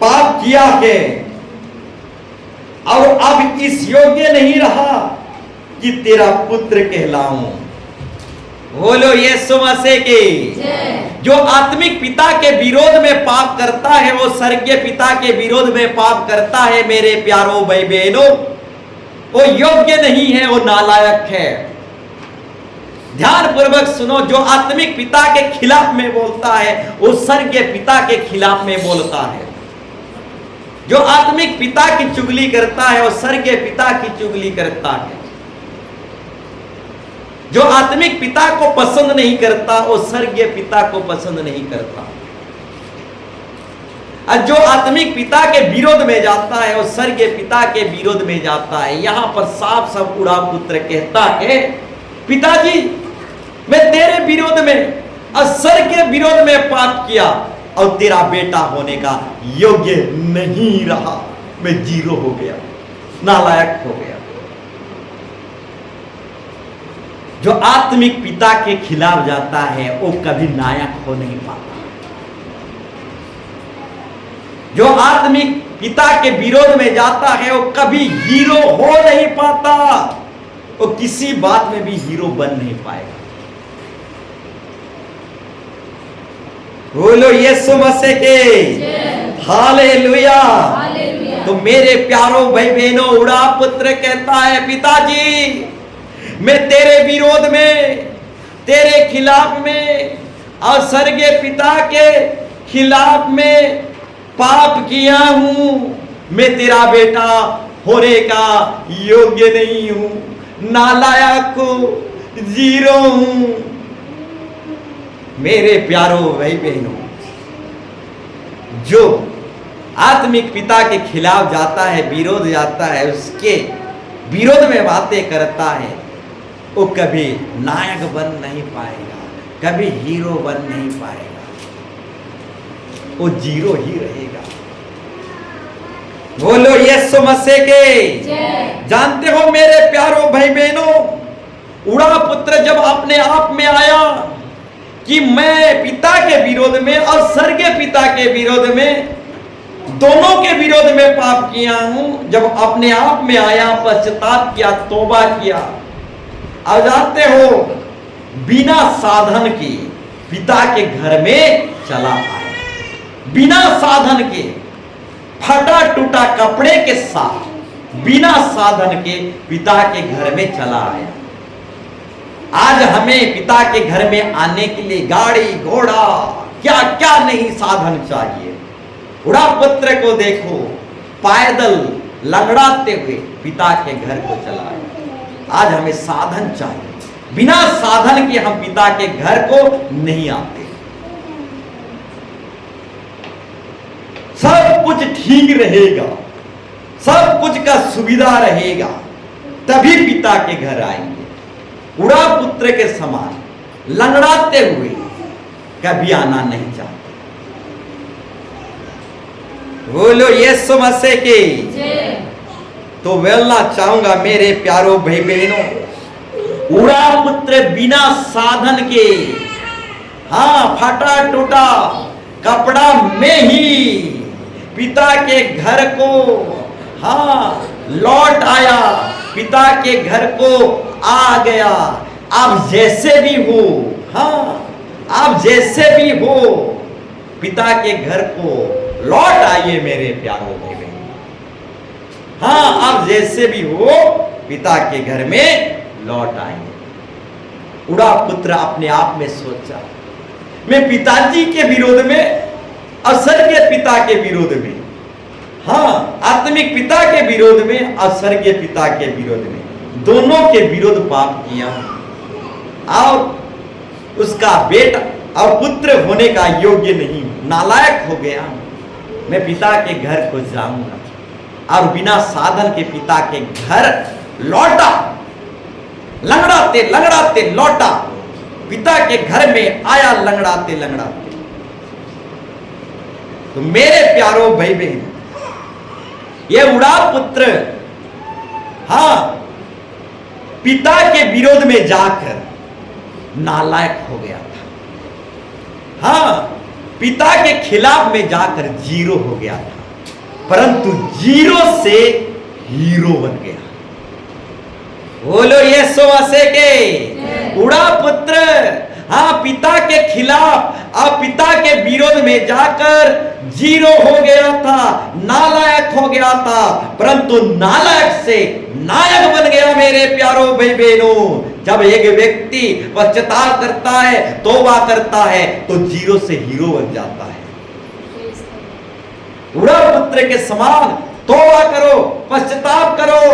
पाप किया है और अब इस योग्य नहीं रहा कि तेरा पुत्र कहलाऊं। बोलो यीशु मसीह की। जो आत्मिक पिता के विरोध में पाप करता है वो स्वर्गीय पिता के विरोध में पाप करता है। मेरे प्यारों भाई बहनों, वो योग्य नहीं है, वो नालायक है। ध्यान पूर्वक सुनो, जो आत्मिक पिता के खिलाफ में बोलता है वो स्वर्गीय पिता के खिलाफ में बोलता है। जो आत्मिक पिता की चुगली करता है वो स्वर्गीय पिता की चुगली करता है। जो आत्मिक पिता को पसंद नहीं करता वो स्वर्गीय पिता को पसंद नहीं करता। और जो आत्मिक पिता के विरोध में जाता है वो स्वर्गीय पिता के विरोध में जाता है। यहां पर साफ साफ उड़ा पुत्र कहता है, पिताजी मैं तेरे विरोध में और स्वर्गीय विरोध में पाप किया और तेरा बेटा होने का योग्य नहीं रहा। मैं जीरो हो गया, नालायक हो गया। जो आत्मिक पिता के खिलाफ जाता है वो कभी नायक हो नहीं पाता। जो आत्मिक पिता के विरोध में जाता है वो कभी हीरो हो नहीं पाता। वो किसी बात में भी हीरो बन नहीं पाएगा। बोलो यीशु मसीह के हालेलुया। तो मेरे प्यारों भाई बहनों, उड़ा पुत्र कहता है, पिताजी मैं तेरे विरोध में, तेरे खिलाफ में और स्वर्गीय पिता के खिलाफ में पाप किया हूं। मैं तेरा बेटा होने का योग्य नहीं हूं, नालायक हूं, जीरो हूं। मेरे प्यारों भाई बहनों, जो आत्मिक पिता के खिलाफ जाता है, विरोध जाता है, उसके विरोध में बातें करता है, वो कभी नायक बन नहीं पाएगा, कभी हीरो बन नहीं पाएगा। वो जीरो ही रहेगा। बोलो यीशु मसीह के। जानते हो मेरे प्यारों भाई बहनों, उड़ा पुत्र जब अपने आप में आया कि मैं पिता के विरोध में और स्वर्गीय पिता के विरोध में, दोनों के विरोध में पाप किया हूं, जब अपने आप में आया, पश्चाताप किया, तौबा किया, अब जानते हो बिना साधन के पिता के घर में चला आया। बिना साधन के, फटा टूटा कपड़े के साथ, बिना साधन के पिता के घर में चला आया। आज हमें पिता के घर में आने के लिए गाड़ी घोड़ा क्या क्या नहीं साधन चाहिए। उड़ा पुत्र को देखो, पैदल लंगड़ाते हुए पिता के घर को चला आया। आज हमें साधन चाहिए। बिना साधन के हम पिता के घर को नहीं आते। सब कुछ ठीक रहेगा, सब कुछ का सुविधा रहेगा, तभी पिता के घर आएंगे। उड़ा पुत्र के समान लंगड़ाते हुए कभी आना नहीं चाहते। बोलो यीशु मसीह की। तो बोलना चाहूंगा मेरे प्यारों भाई बहनों, उड़ा पुत्र बिना साधन के, हाँ फटा टूटा कपड़ा में ही पिता के घर को, हाँ लौट आया, पिता के घर को आ गया। आप जैसे भी हो, हाँ आप जैसे भी हो, पिता के घर को लौट आइए मेरे प्यारों भाई बहन। हाँ आप जैसे भी हो, पिता के घर में लौट आइए। उड़ा पुत्र अपने आप में सोचा, मैं पिताजी के विरोध में, स्वर्गीय पिता के विरोध में, हाँ आत्मिक पिता के विरोध में और स्वर्गीय पिता के विरोध में, दोनों के विरोध पाप किया और उसका बेटा और पुत्र होने का योग्य नहीं, नालायक हो गया। मैं पिता के घर को जाऊंगा और बिना साधन के पिता के घर लौटा, लंगड़ाते लंगड़ाते लौटा, पिता के घर में आया लंगड़ाते लंगड़ाते। तो मेरे प्यारों भाई बहन, ये उड़ा पुत्र हाँ, पिता के विरोध में जाकर नालायक हो गया था। हाँ, पिता के खिलाफ में जाकर जीरो हो गया था, परंतु जीरो से हीरो बन गया। बोलो यीशु मसीह के उड़ा पुत्र। हाँ, पिता के खिलाफ और पिता के विरोध में जाकर जीरो हो गया था, नालायक हो गया था, परंतु नालायक से नायक बन गया। मेरे प्यारो भाई बहनों, जब एक व्यक्ति पश्चाताप करता है, तौबा करता है, तो जीरो से हीरो बन जाता है। उड़ा पुत्र के समान तौबा करो, पश्चाताप करो।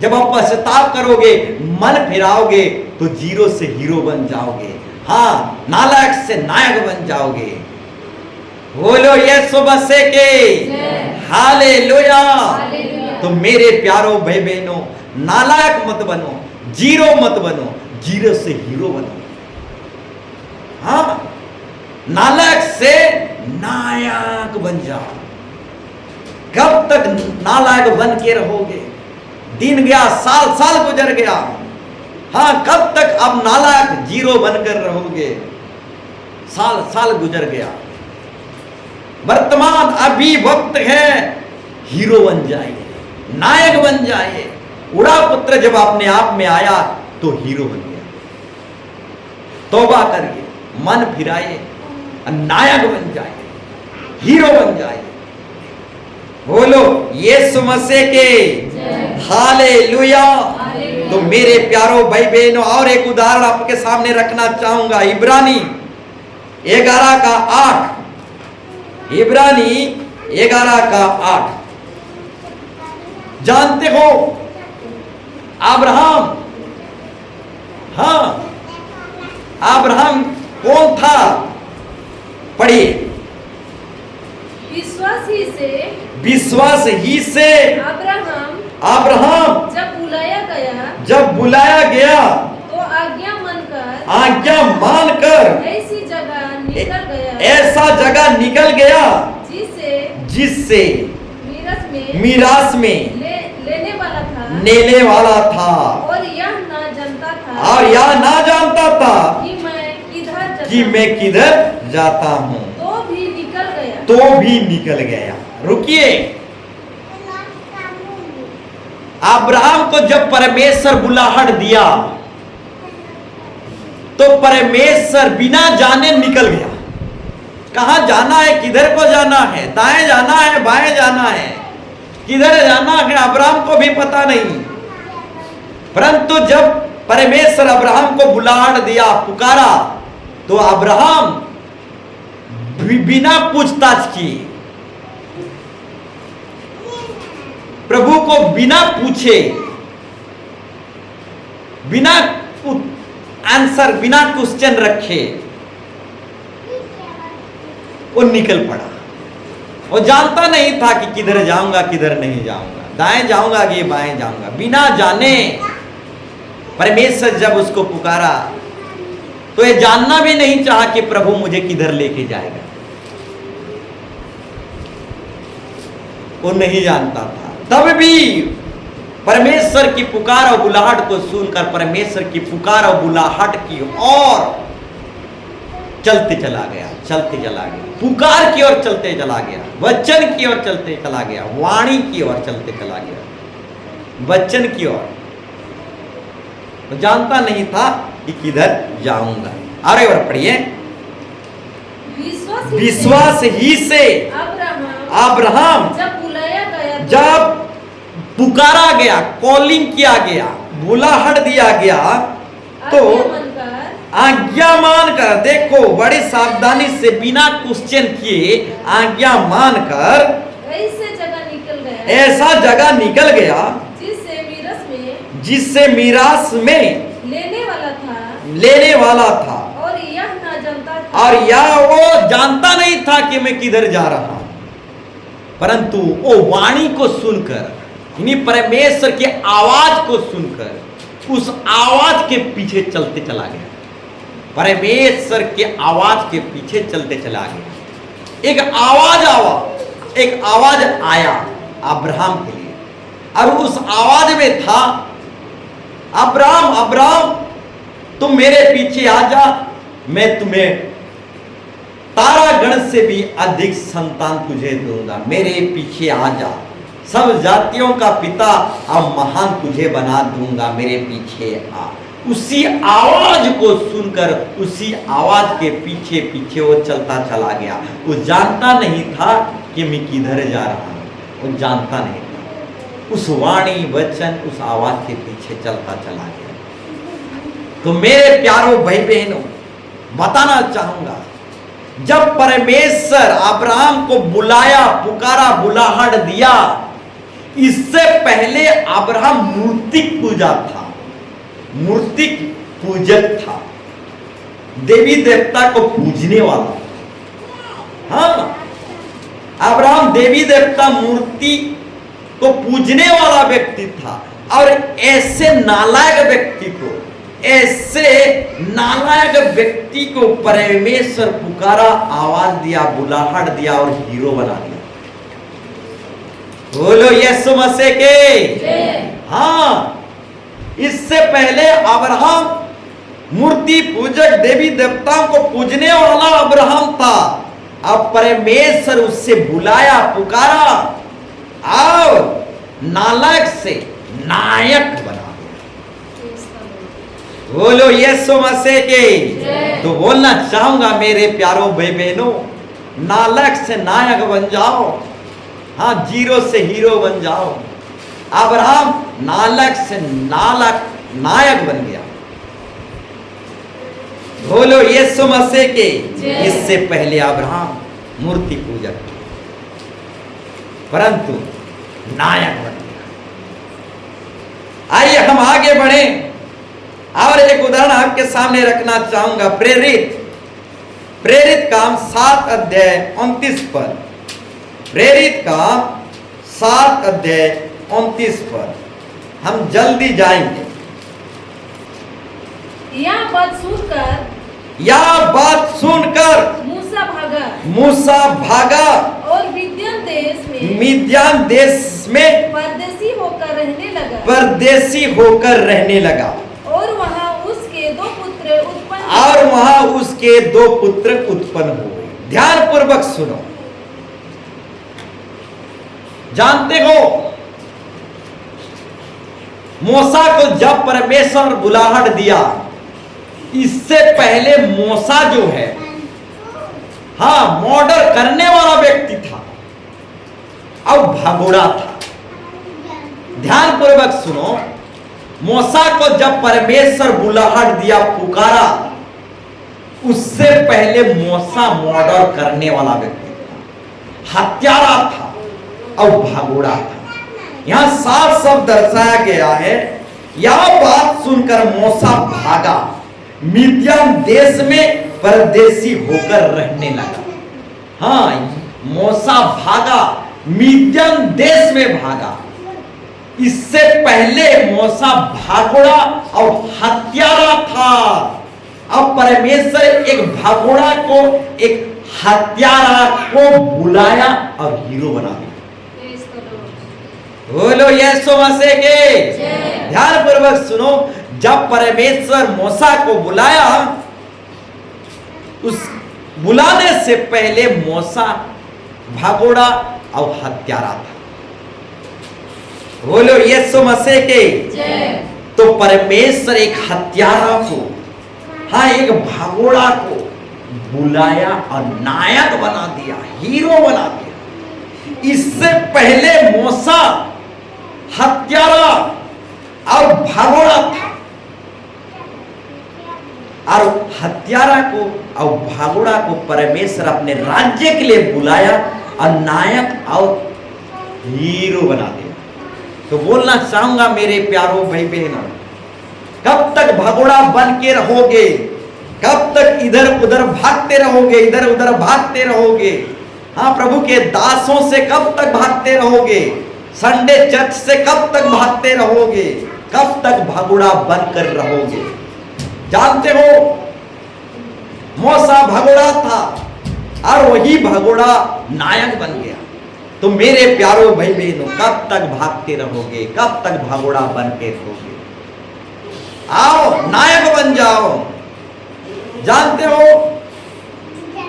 जब आप पश्चाताप करोगे, मन फिराओगे, तो जीरो से हीरो बन जाओगे। हाँ, नालायक से नायक बन जाओगे। बोलो यीशु मसीह के हालेलुया। तो मेरे प्यारो भाई बहनों, नालायक मत बनो, जीरो मत बनो, जीरो से हीरो बनो। हाँ, नालायक से नायक बन जाओ। कब तक नालायक बन के रहोगे? दिन गया, साल साल गुजर गया। हाँ, कब तक अब नालायक जीरो बनकर रहोगे? साल साल गुजर गया। वर्तमान अभी वक्त है, हीरो बन जाइए, नायक बन जाइए। उड़ा पुत्र जब अपने आप में आया तो हीरो बन गया। तौबा करिए, मन फिराइए, नायक बन जाइए, हीरो बन जाइए। बोलो यीशु मसीह के हालेलुया। तो मेरे प्यारो भाई बहनों, और एक उदाहरण आपके सामने रखना चाहूंगा। इब्रानी 11:8। इब्रानी 11:8। जानते हो अब्राहम, हाँ, अब्राहम कौन था? पढ़िए। विश्वास ही से अब्राहम जब बुलाया गया तो आज्ञा मानकर ऐसा जगह निकल गया जिससे मीरास में लेने वाला था। और यह ना जानता था कि मैं किधर जाता हूँ, तो भी निकल गया। रुकिए, अब्राहम को जब परमेश्वर बुलाहट दिया तो परमेश्वर बिना जाने निकल गया। कहां जाना है, किधर को जाना है, दाएं जाना है, बाएं जाना है, किधर जाना है, अब्राहम को भी पता नहीं। परंतु जब परमेश्वर अब्राहम को बुलाहट दिया, पुकारा, तो अब्राहम बिना पूछताछ किए, प्रभु को बिना पूछे, बिना आंसर, बिना क्वेश्चन रखे वो निकल पड़ा। वो जानता नहीं था कि किधर जाऊंगा, किधर नहीं जाऊंगा, दाएं जाऊंगा कि बाएं जाऊंगा। बिना जाने परमेश्वर जब उसको पुकारा तो ये जानना भी नहीं चाहा कि प्रभु मुझे किधर लेके जाएगा। वो नहीं जानता था। तब भी परमेश्वर की पुकार और बुलाहट को सुनकर परमेश्वर की पुकार और बुलाहट की ओर चलते चला गया, चलते चला गया, पुकार की ओर चलते चला गया, वचन की ओर चलते चला गया, वाणी की ओर चलते चला गया, वचन की ओर। तो जानता नहीं था कि किधर जाऊंगा। आगे और पढ़िए। विश्वास ही से अब्राहम जब पुकारा गया, कॉलिंग किया गया, बुलाहट दिया गया, तो आज्ञा मानकर, देखो बड़ी सावधानी से, बिना क्वेश्चन किए आज्ञा मानकर ऐसा जगह निकल गया जिससे मीरास में लेने वाला था। और यह वो जानता नहीं था कि मैं किधर जा रहा हूं, परंतु वो वाणी को सुनकर, यानी परमेश्वर की आवाज को सुनकर उस आवाज के पीछे चलते चला गया। परमेश्वर के आवाज के पीछे चलते चला गया। एक आवाज आया अब्राहम के लिए। और उस आवाज में था, अब्राम अब्राम तुम मेरे पीछे आ जा, मैं तुम्हें तारागण से भी अधिक संतान तुझे दूंगा, मेरे पीछे आ जा, सब जातियों का पिता अब महान तुझे बना दूंगा, मेरे पीछे आ। उसी आवाज को सुनकर उसी आवाज के पीछे पीछे वो चलता चला गया। वो जानता नहीं था कि मैं किधर जा रहा हूं, वो जानता नहीं था। उस वाणी वचन उस आवाज के पीछे चलता चला गया। तो मेरे प्यारों भाई बहनों, बताना चाहूंगा, जब परमेश्वर अब्राहम को बुलाया, पुकारा, बुलाहट दिया, इससे पहले अब्राहम मूर्तिक पूजा था, मूर्तिक पूजक था, देवी देवता को पूजने वाला। हाँ, अब्राहम देवी देवता मूर्ति को पूजने वाला व्यक्ति था। और ऐसे नालायक व्यक्ति को, ऐसे नालायक व्यक्ति को परमेश्वर पुकारा, आवाज दिया, बुलाहट दिया और हीरो बना दिया। बोलो यीशु मसीह के। हाँ, इससे पहले अब्राहम मूर्ति पूजक, देवी देवताओं को पूजने वाला अब्राहम था। अब परमेश्वर उससे बुलाया, पुकारा और नालायक से नायक बना दिया। बोलो यीशु मसीह के। तो बोलना चाहूंगा मेरे प्यारों भाई बहनों, नालायक से नायक बन जाओ। हाँ, जीरो से हीरो बन जाओ। अब्राहम नालायक से नायक बन गया। बोलो यीशु मसीह के। इससे पहले अब्राहम मूर्ति पूजक, परंतु नायक बन गया। आइए हम आगे बढ़े और एक उदाहरण आपके सामने रखना चाहूंगा। प्रेरित काम 7 अध्याय 29 पर, प्रेरित काम 7 अध्याय 29 पर हम जल्दी जाएंगे। यह बात सुनकर मूसा भागा और मिद्यान देश में परदेसी होकर रहने लगा। और वहां उसके 2 पुत्र उत्पन्न हुए। ध्यान पूर्वक सुनो। जानते हो, मूसा को जब परमेश्वर बुलाहट दिया, इससे पहले मूसा जो है, हाँ, मर्डर करने वाला व्यक्ति था और भगोड़ा था। ध्यान पूर्वक सुनो। मूसा को जब परमेश्वर बुलाहट दिया, पुकारा, उससे पहले मूसा मर्डर करने वाला व्यक्ति था, हत्यारा था और भगोड़ा था। यहां साफ शब्द दर्शाया गया है, यह बात सुनकर मूसा भागा, मिद्यान देश में परदेसी होकर रहने लगा। हाँ, मूसा भागा, मिद्यान देश में भागा। इससे पहले मूसा भागोड़ा और हत्यारा था। अब परमेश्वर एक भागोड़ा को, एक हत्यारा को बुलाया और हीरो बना दिया। बोलो यीशु मसीह के। ध्यान पूर्वक सुनो। जब परमेश्वर मूसा को बुलाया, उस बुलाने से पहले मूसा भागोड़ा और हत्यारा था। बोलो यीशु मसीह के। तो परमेश्वर एक हत्यारा को, हाँ, एक भागोड़ा को बुलाया और नायक बना दिया, हीरो बना दिया। इससे पहले मूसा हत्यारा और भागोड़ा था, और हत्यारा को और भागोड़ा को परमेश्वर अपने राज्य के लिए बुलाया और नायक और हीरो बना दिया। तो बोलना चाहूंगा मेरे प्यारों भाई बहनों, कब तक भगोड़ा बन के रहोगे? कब तक इधर उधर भागते रहोगे, इधर उधर भागते रहोगे? हाँ, प्रभु के दासों से कब तक भागते रहोगे? संडे चर्च से कब तक भागते रहोगे? कब तक भगोड़ा बनकर रहोगे? जानते हो, मूसा भगोड़ा था और वही भगोड़ा नायक बन गया। तो मेरे प्यारो भाई बहनों, कब तक भागते रहोगे? कब तक भागोड़ा बन के रहोगे? आओ नायक बन जाओ। जानते हो,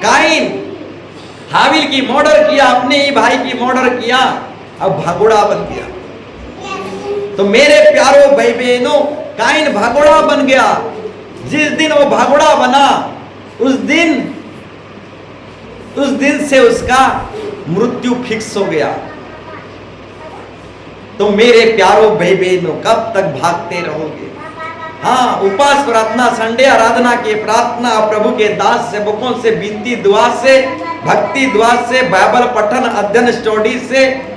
काइन हाबिल की मर्डर किया, अपने ही भाई की मर्डर किया, अब भागोड़ा बन गया। तो मेरे प्यारो भाई बहनों, काइन भागोड़ा बन गया। जिस दिन वो भागोड़ा बना, उस दिन से उसका मृत्यु फिक्स हो गया। तो मेरे प्यारो भाई बहनों, कब तक भागते रहोगे? हाँ, उपास प्रार्थना, संडे आराधना की प्रार्थना, प्रभु के दास सेवकों से विनती दुआ से, भक्ति दुआ से, बाइबल पठन अध्ययन स्टडी से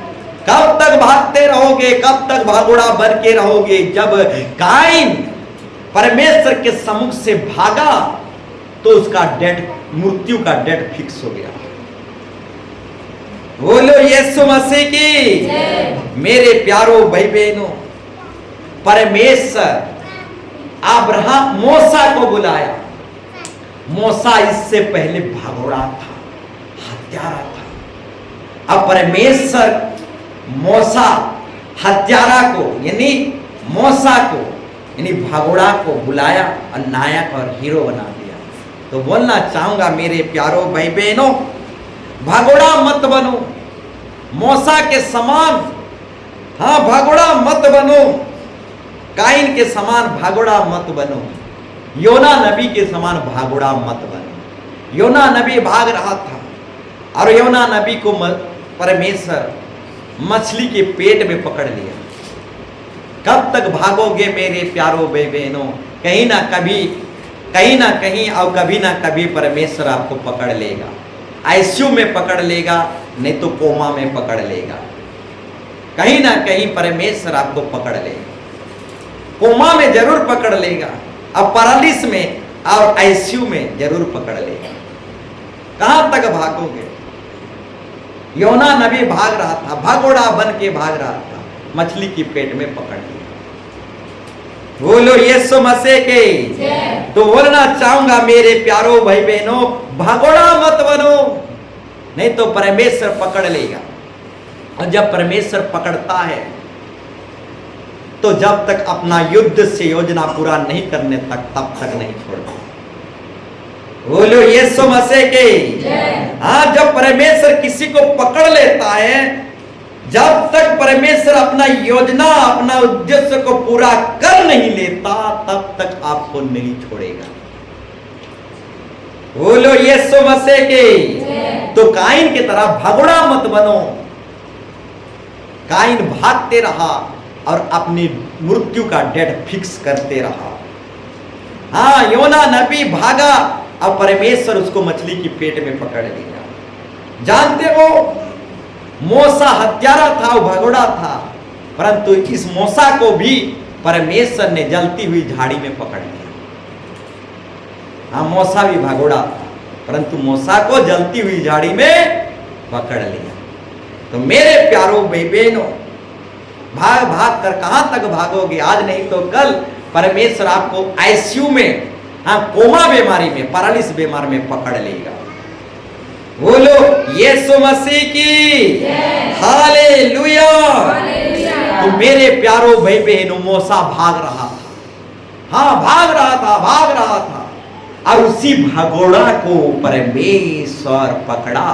कब तक भागते रहोगे? कब तक भागोड़ा बन के रहोगे? जब काइन परमेश्वर के सम्मुख से भागा तो उसका मृत्यु का डेट फिक्स हो गया। बोलो यीशु मसीह की। मेरे प्यारो भाई बहनों, परमेश्वर अब्राहम मूसा को बुलाया। मूसा इससे पहले भागोड़ा था, हत्यारा था। अब परमेश्वर मूसा हत्यारा को यानी मूसा को यानी भागोड़ा को बुलाया और नायक और हीरो बना दिया। तो बोलना चाहूंगा मेरे प्यारो भाई बहनों, भागोड़ा मत बनो मूसा के समान। हाँ, भागोड़ा मत बनो, काइन के समान भागोड़ा मत बनो, योना नबी के समान भागोड़ा मत बनो। योना नबी भाग रहा था और योना नबी को परमेश्वर मछली के पेट में पकड़ लिया। कब तक भागोगे मेरे प्यारो भाई बहनों? कहीं ना कहीं और कभी ना कभी परमेश्वर आपको पकड़ लेगा। आईसीयू में पकड़ लेगा, नहीं तो कोमा में पकड़ लेगा। कहीं ना कहीं परमेश्वर आपको पकड़ लेगा। कोमा में जरूर पकड़ लेगा, अब पैरालिस में और आईसीयू में जरूर पकड़ लेगा। कहां तक भागोगे? योना नबी भाग रहा था, भागोड़ा बन के भाग रहा था, मछली की पेट में पकड़ लिया। बोलो यीशु मसीह के। तो बोलना चाहूंगा मेरे प्यारो भाई बहनों, भागोड़ा मत बनो, नहीं तो परमेश्वर पकड़ लेगा। और जब परमेश्वर पकड़ता है तो जब तक अपना युद्ध से योजना पूरा नहीं करने तक तब तक नहीं छोड़ता। बोलो यीशु मसीह के। हाँ, जब परमेश्वर किसी को पकड़ लेता है, जब तक परमेश्वर अपना योजना, अपना उद्देश्य को पूरा कर नहीं लेता, तब तक आपको नहीं छोड़ेगा। बोलो यीशु मसीह के। तो काइन की तरह भागोड़ा मत बनो। काइन भागते रहा और अपनी मृत्यु का डेट फिक्स करते रहा। हाँ, योना नबी भागा और परमेश्वर उसको मछली की पेट में पकड़ लिया। जानते हो, मूसा हत्यारा था, वो भगोड़ा था, परंतु इस मूसा को भी परमेश्वर ने जलती हुई झाड़ी में पकड़ लिया। हाँ, मूसा भी भगोड़ा था, परंतु मूसा को जलती हुई झाड़ी में पकड़ लिया। तो मेरे प्यारो भाई बहनों, भाग भाग कर कहां तक भागोगे? आज नहीं तो कल परमेश्वर आपको आईसीयू में, हाँ, कोमा बीमारी में, पैरालिस बीमार में पकड़ लेगा। बोलो यीशु मसीह की। हालेलुया। तो मेरे प्यारो भाई बहनों, मूसा भाग रहा था। हाँ, भाग रहा था और उसी भगोड़ा को परमेश्वर पकड़ा,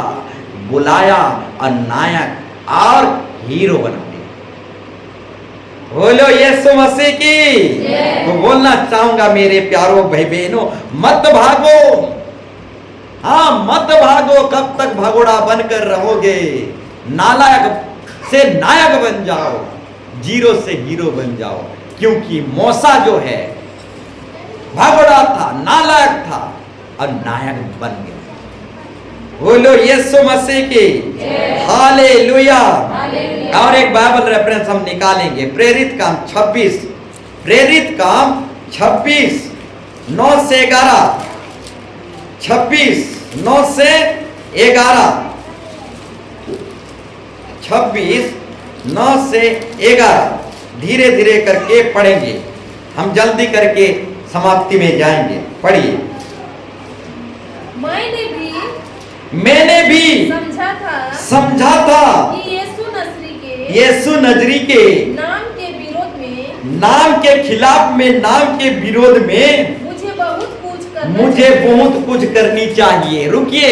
बुलाया और नायक और हीरो बना दिया। बोलो यीशु मसीह की। तो बोलना चाहूंगा मेरे प्यारो भाई बहनों, मत भागो। हाँ, मत भागो। कब तक भगोड़ा बनकर रहोगे? नालायक से नायक बन जाओ, जीरो से हीरो बन जाओ। क्योंकि मूसा जो है भगोड़ा था, नालायक था और नायक बन गया। बोलो यीशु मसीह की। हालेलुया। और एक बाइबल रेफरेंस हम निकालेंगे, प्रेरित काम 26 9 से 11 26 9 से 11 26 9 से 11 धीरे धीरे करके पढ़ेंगे, हम जल्दी करके समाप्ति में जाएंगे। पढ़िए। मैंने भी समझा था कि यीशु नजरी के नाम के विरोध में नाम के खिलाफ में, नाम के विरोध में मुझे बहुत कुछ करनी चाहिए। रुकिए,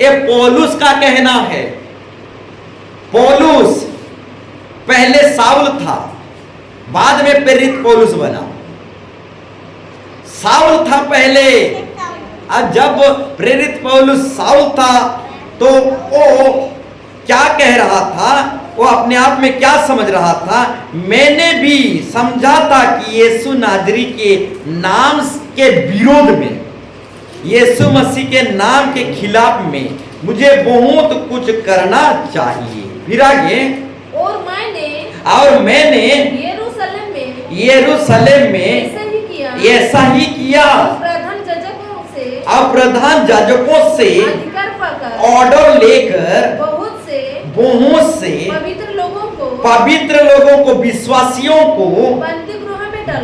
ये पौलुस का कहना है। पौलुस पहले साउल था, बाद में प्रेरित पौलुस बना। साउल था पहले, और जब प्रेरित पौलुस साउल था तो वो क्या कह रहा था, वो अपने आप में क्या समझ रहा था, मैंने भी समझा था कि यीशु नाजरी के नाम के विरोध में, यीशु मसीह के नाम के खिलाफ में मुझे बहुत कुछ करना चाहिए। फिर आगे, और मैंने यरूशलेम में ऐसा ही किया और प्रधान याजकों से ऑर्डर लेकर बहुत से पवित्र लोगों को विश्वासियों को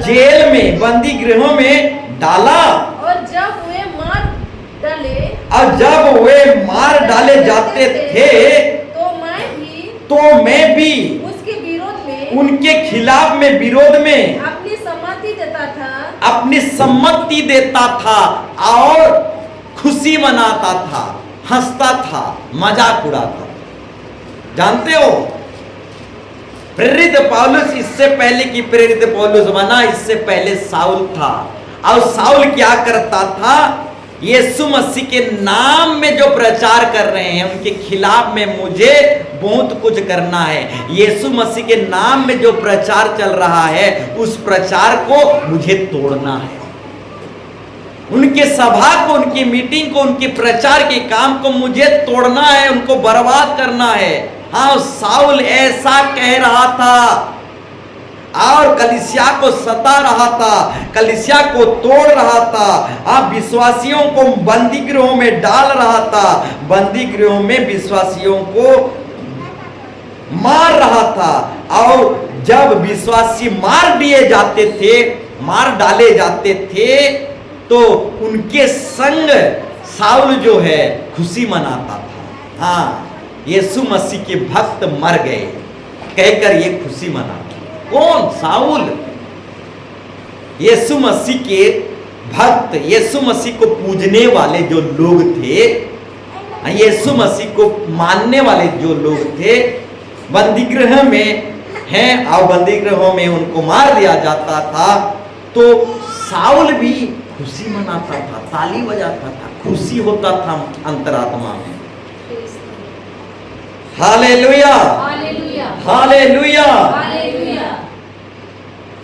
जेल में, बंदी गृहों में डाला। और जब वे मार डाले जाते थे तो मैं भी उसके विरोध में, उनके खिलाफ में विरोध में अपनी सम्मति देता था और खुशी मनाता था, हंसता था, मजाक उड़ाता। जानते हो, प्रेरित पौलुस, इससे पहले कि प्रेरित पौलुस बना, इससे पहले साउल था। और साउल क्या करता था, यीशु मसीह के नाम में जो प्रचार कर रहे हैं उनके खिलाफ में मुझे बहुत कुछ करना है। यीशु मसीह के नाम में जो प्रचार चल रहा है उस प्रचार को मुझे तोड़ना है। उनके सभा को, उनकी मीटिंग को, उनके प्रचार के काम को मुझे तोड़ना है, उनको बर्बाद करना है। हाँ, साउल ऐसा कह रहा था और कलीसिया को सता रहा था, कलीसिया को तोड़ रहा था, आप विश्वासियों को बंदी गृहों में डाल रहा था, बंदी गृहों में विश्वासियों को मार रहा था। और जब विश्वासी मार दिए जाते थे, मार डाले जाते थे, तो उनके संग साउल जो है खुशी मनाता था। हाँ, यीशु मसीह के भक्त मर गए कहकर ये खुशी मनाता। कौन? साउल। यीशु मसीह के भक्त, यीशु मसीह को पूजने वाले जो लोग थे, यीशु मसीह को मानने वाले जो लोग थे, बंदी गृह में हैं और बंदी गृहों में उनको मार दिया जाता था, तो साउल भी खुशी मनाता था, ताली बजाता था, खुशी होता था अंतरात्मा में। Hallelujah, hallelujah.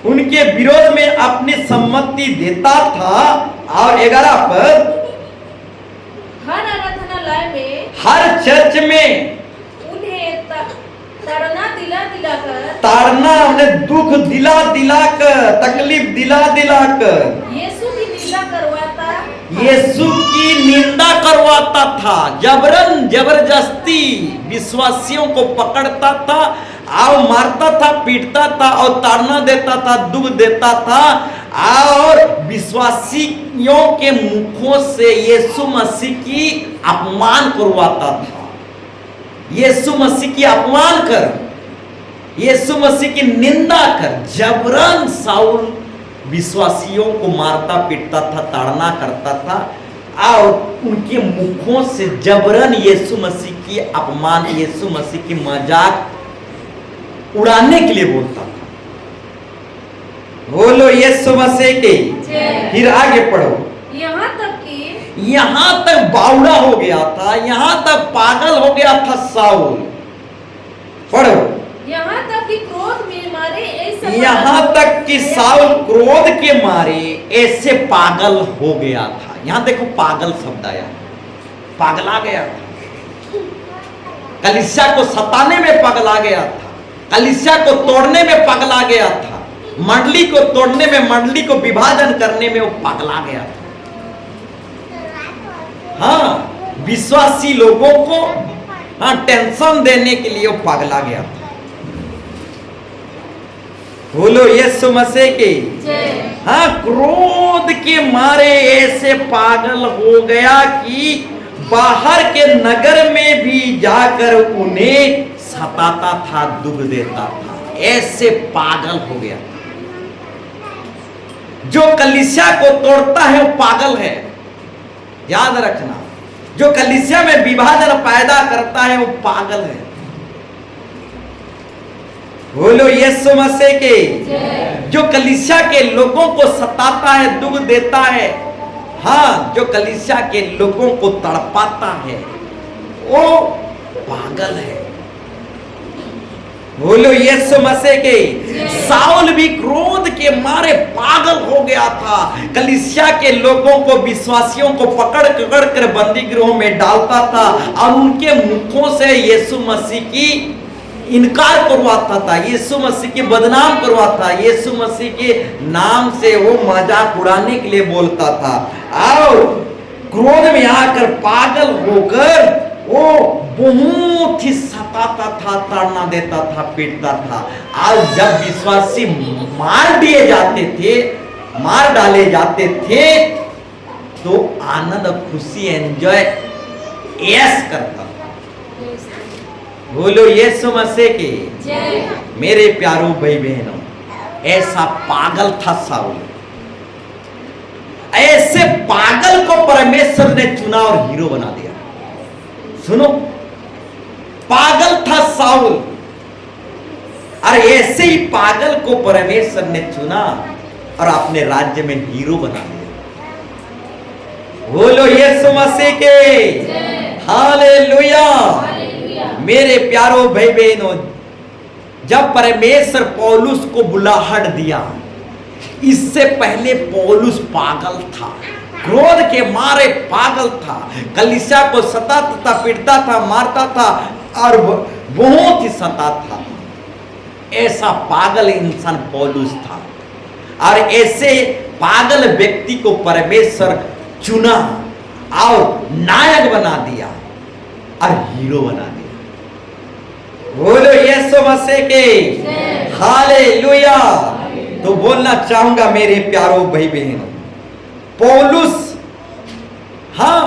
उनके विरोध में अपनी सम्मति देता था। और 11 पद, हर आराधनालय में, हर चर्च में उन्हें ताड़ना दिला कर, ताड़ना, उन्हें दुख दिला कर, तकलीफ दिला कर यीशु की निंदा करवाता, यीशु की निंदा करवाता था। जबरन जबरदस्ती विश्वासियों को पकड़ता था और मारता था, पीटता था और ताड़ना देता था, दुख देता था और विश्वासियों के मुखों से यीशु मसीह की अपमान करवाता था। यीशु मसीह की अपमान कर, यीशु मसीह की निंदा कर, जबरन साउल विश्वासियों को मारता पीटता था, ताड़ना करता था और उनके मुखों से जबरन यीशु मसीह की अपमान, यीशु मसीह की मजाक उड़ाने के लिए बोलता था। बोलो यीशु मसीह के। फिर आगे पढ़ो। यहां तक बावड़ा हो गया था, यहां तक पागल हो गया था साउल। पढ़ो। यहाँ तक कि क्रोध में मारे ऐसे, यहां तक कि साउल क्रोध के मारे ऐसे पागल हो गया था। यहां देखो पागल शब्द आया, पागला गया था, कलीसिया को सताने में पगला गया था, कलीसिया को तोड़ने में पगला गया था, मंडली को तोड़ने में, मंडली को विभाजन करने में वो पगला गया था। हाँ, विश्वासी लोगों को हाँ टेंशन देने के लिए वो पगला गया था। बोलो यीशु मसीह के। हाँ, क्रोध के मारे ऐसे पागल हो गया कि बाहर के नगर में भी जाकर उन्हें सताता था, दुख देता था, ऐसे पागल हो गया। जो कलीसिया को तोड़ता है वो पागल है, याद रखना। जो कलीसिया में विभाजन पैदा करता है वो पागल है। बोलो यीशु मसीह के। जो कलीसिया के लोगों को सताता है, दुख देता है, हाँ, जो कलीसिया के लोगों को तड़पाता है वो पागल है। बोलो यीशु मसीह के। साउल भी क्रोध के मारे पागल हो गया था। कलीसिया के लोगों को, विश्वासियों को पकड़ कर बंदी गृहों में डालता था और उनके मुखों से यीशु मसीह की इनकार करवाता था, यीशु मसीह की बदनाम करवाता था, यीशु मसीह के नाम से वो मजाक उड़ाने के लिए बोलता था। और क्रोध में आकर पागल होकर वो बहुत ही सताता था, ताड़ना देता था, पीटता था। आज जब विश्वासी मार दिए जाते थे, मार डाले जाते थे, तो आनंद, खुशी, एंजॉय, यस करता था। बोलो यीशु मसीह के। मेरे प्यारों भाई बहनों, ऐसा पागल था साउल। ऐसे पागल को परमेश्वर ने चुना और हीरो बना दिया। सुनो, पागल था साउल और ऐसे ही पागल को परमेश्वर ने चुना और अपने राज्य में हीरो बना दिया। बोलो यीशु मसीह के। हालेलुया। मेरे प्यारों भाई बहनों, जब परमेश्वर पौलुस को बुलाहट दिया, इससे पहले पौलुस पागल था, क्रोध के मारे पागल था, कलीसिया को सताता था, पीटता था, मारता था और बहुत ही सताता था। ऐसा पागल इंसान पौलुस था और ऐसे पागल व्यक्ति को परमेश्वर चुना और नायक बना दिया और हीरो बना दिया। बोलो यीशु मसीह के। हालेलुया। तो बोलना चाहूंगा मेरे प्यारों भाई बहनों, पौलुस हाँ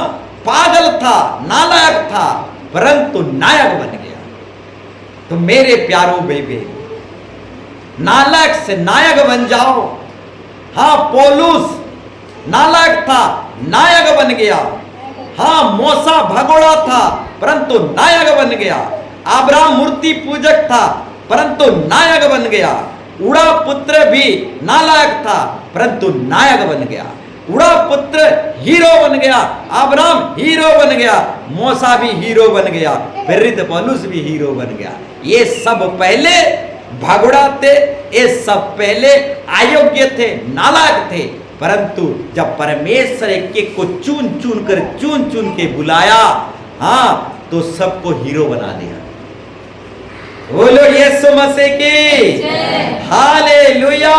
पागल था, नालायक था, परंतु नायक बन गया। तो मेरे प्यारों भाई बहनों, नालायक से नायक बन जाओ। हाँ, पौलुस नालायक था, नायक बन गया। हाँ, मूसा भगोड़ा था, परंतु नायक बन गया। अब्राहम मूर्ति पूजक था, परंतु नायक बन गया। उड़ा पुत्र भी नालायक था, परंतु नायक बन गया। उड़ा पुत्र हीरो बन गया, अब्राहम हीरो बन गया, मूसा भी हीरो बन गया, प्रेरित पौलुस भी हीरो बन गया। ये सब पहले भगोड़ा थे, ये सब पहले अयोग्य थे, नालायक थे, परंतु जब परमेश्वर एक को चुन चुन के बुलाया, हाँ, तो सबको हीरो बना दिया। बोलो यीशु मसीह की। हालेलुया।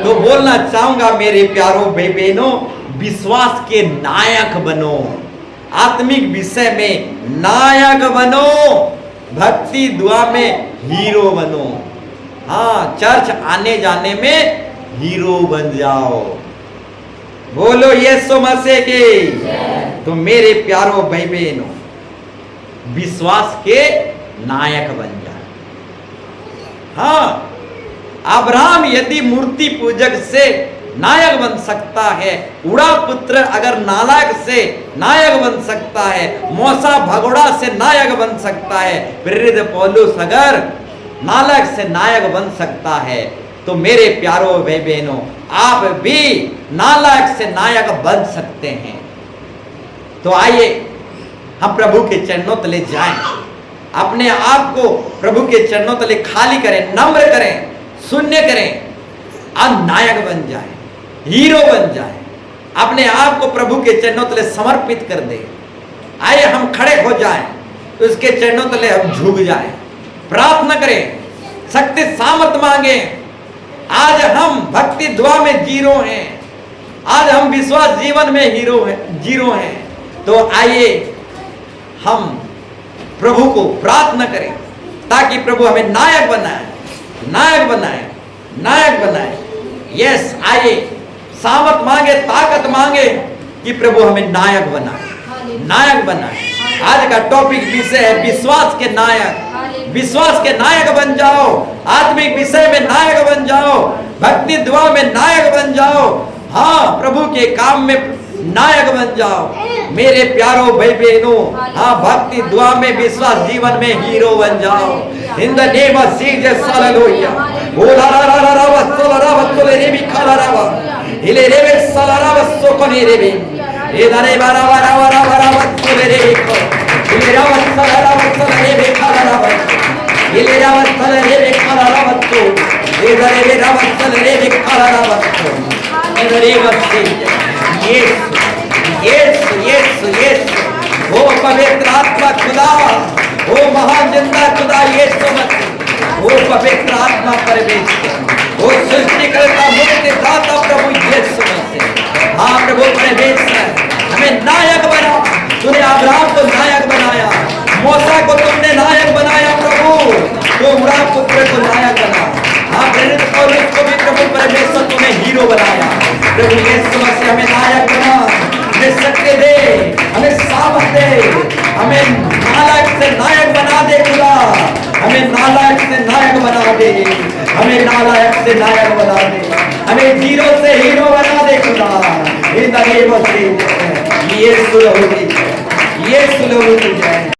तो बोलना चाहूंगा मेरे प्यारों भाई बहनों, विश्वास के नायक बनो, आत्मिक विषय में नायक बनो, भक्ति दुआ में हीरो बनो। हाँ, चर्च आने जाने में हीरो बन जाओ। बोलो यीशु मसीह की। तो मेरे प्यारों भाई बहनों, विश्वास के नायक बन जाए। हाँ, अब्राहम यदि मूर्ति पूजक से नायक बन सकता है, उड़ा पुत्र अगर नालायक से नायक बन सकता है, मूसा भगोड़ा से नायक बन सकता है, प्रेरित पौलुस अगर नालायक से नायक बन सकता है, तो मेरे प्यारों भाई बहनों, आप भी नालायक से नायक बन सकते हैं। तो आइए हम प्रभु के चरणों तले जाएं, अपने आप को प्रभु के चरणों तले खाली करें, नम्र करें, शून्य करें और नायक बन जाए, हीरो बन जाए। अपने आप को प्रभु के चरणों तले समर्पित कर दे। आइए हम खड़े हो जाएं, उसके चरणों तले हम झुक जाएं, प्रार्थना करें, शक्ति सामर्थ मांगे। आज हम भक्ति दुआ में जीरो हैं, आज हम विश्वास जीवन में जीरो हैं। तो आइए हम प्रभु को प्रार्थना करें ताकि प्रभु हमें नायक बनाए, नायक बनाए, नायक बनाए। यस, आइए सामर्थ मांगे, ताकत मांगे कि प्रभु हमें नायक बनाए, नायक बनाए। आज का टॉपिक विषय है विश्वास के नायक। विश्वास के नायक बन जाओ, आत्मिक विषय में नायक बन जाओ, भक्ति दुआ में नायक बन जाओ, हाँ प्रभु के काम में नायक बन जाओ मेरे प्यारो भाई बहनों। हाँ भक्ति दुआ में विश्वास जीवन में हीरो बन जाओ। In the name of Jesus hallelujah. ओला रा रा रा रा वत्सोला रा वत्सोले रे भी खाला रा वा इले रे वे सला रा वत्सो कोने रे भी ए दारे बारा बारा बारा बारा वत्सोले रे भी को इले रा वत्सला रा वत्सोले रे भी खाला रा वा इले रा वत्सले रे भी खाला रा वत्सो ए दारे रे रा वत्सले रे भी खाला रा वत्सो in the name of Jesus. Yes yes yes ओ पवित्र आत्मा खुदा, ओ महान जिंदा खुदा यीशु मसीह, ओ पवित्र आत्मा परमेश्वर, ओ सृष्टिकर्ता मुक्तिदाता प्रभु यीशु मसीह। हाँ प्रभु परमेश्वर हमें नायक बना। तूने अब्राहम को नायक बनाया, मूसा को तुमने नायक बनाया प्रभु, तो उमरा पुत्र को नायक बना। हाँ प्रेरित पौलुस को भी प्रभु परमेश्वर तूने हीरो बनाया। प्रभु यीशु मसीह हमें नायक बना, हमें शक्ति दे, हमें सामर्थ दे, हमें नालायक से नायक बना दे खुदा, हमें नालायक से नायक बना दे, हमें नालायक से नायक बना दे, हमें जीरो से हीरो बना दे खुदा। In the name of Jesus. यीशु लोगों की जय, यीशु लोगों की जय।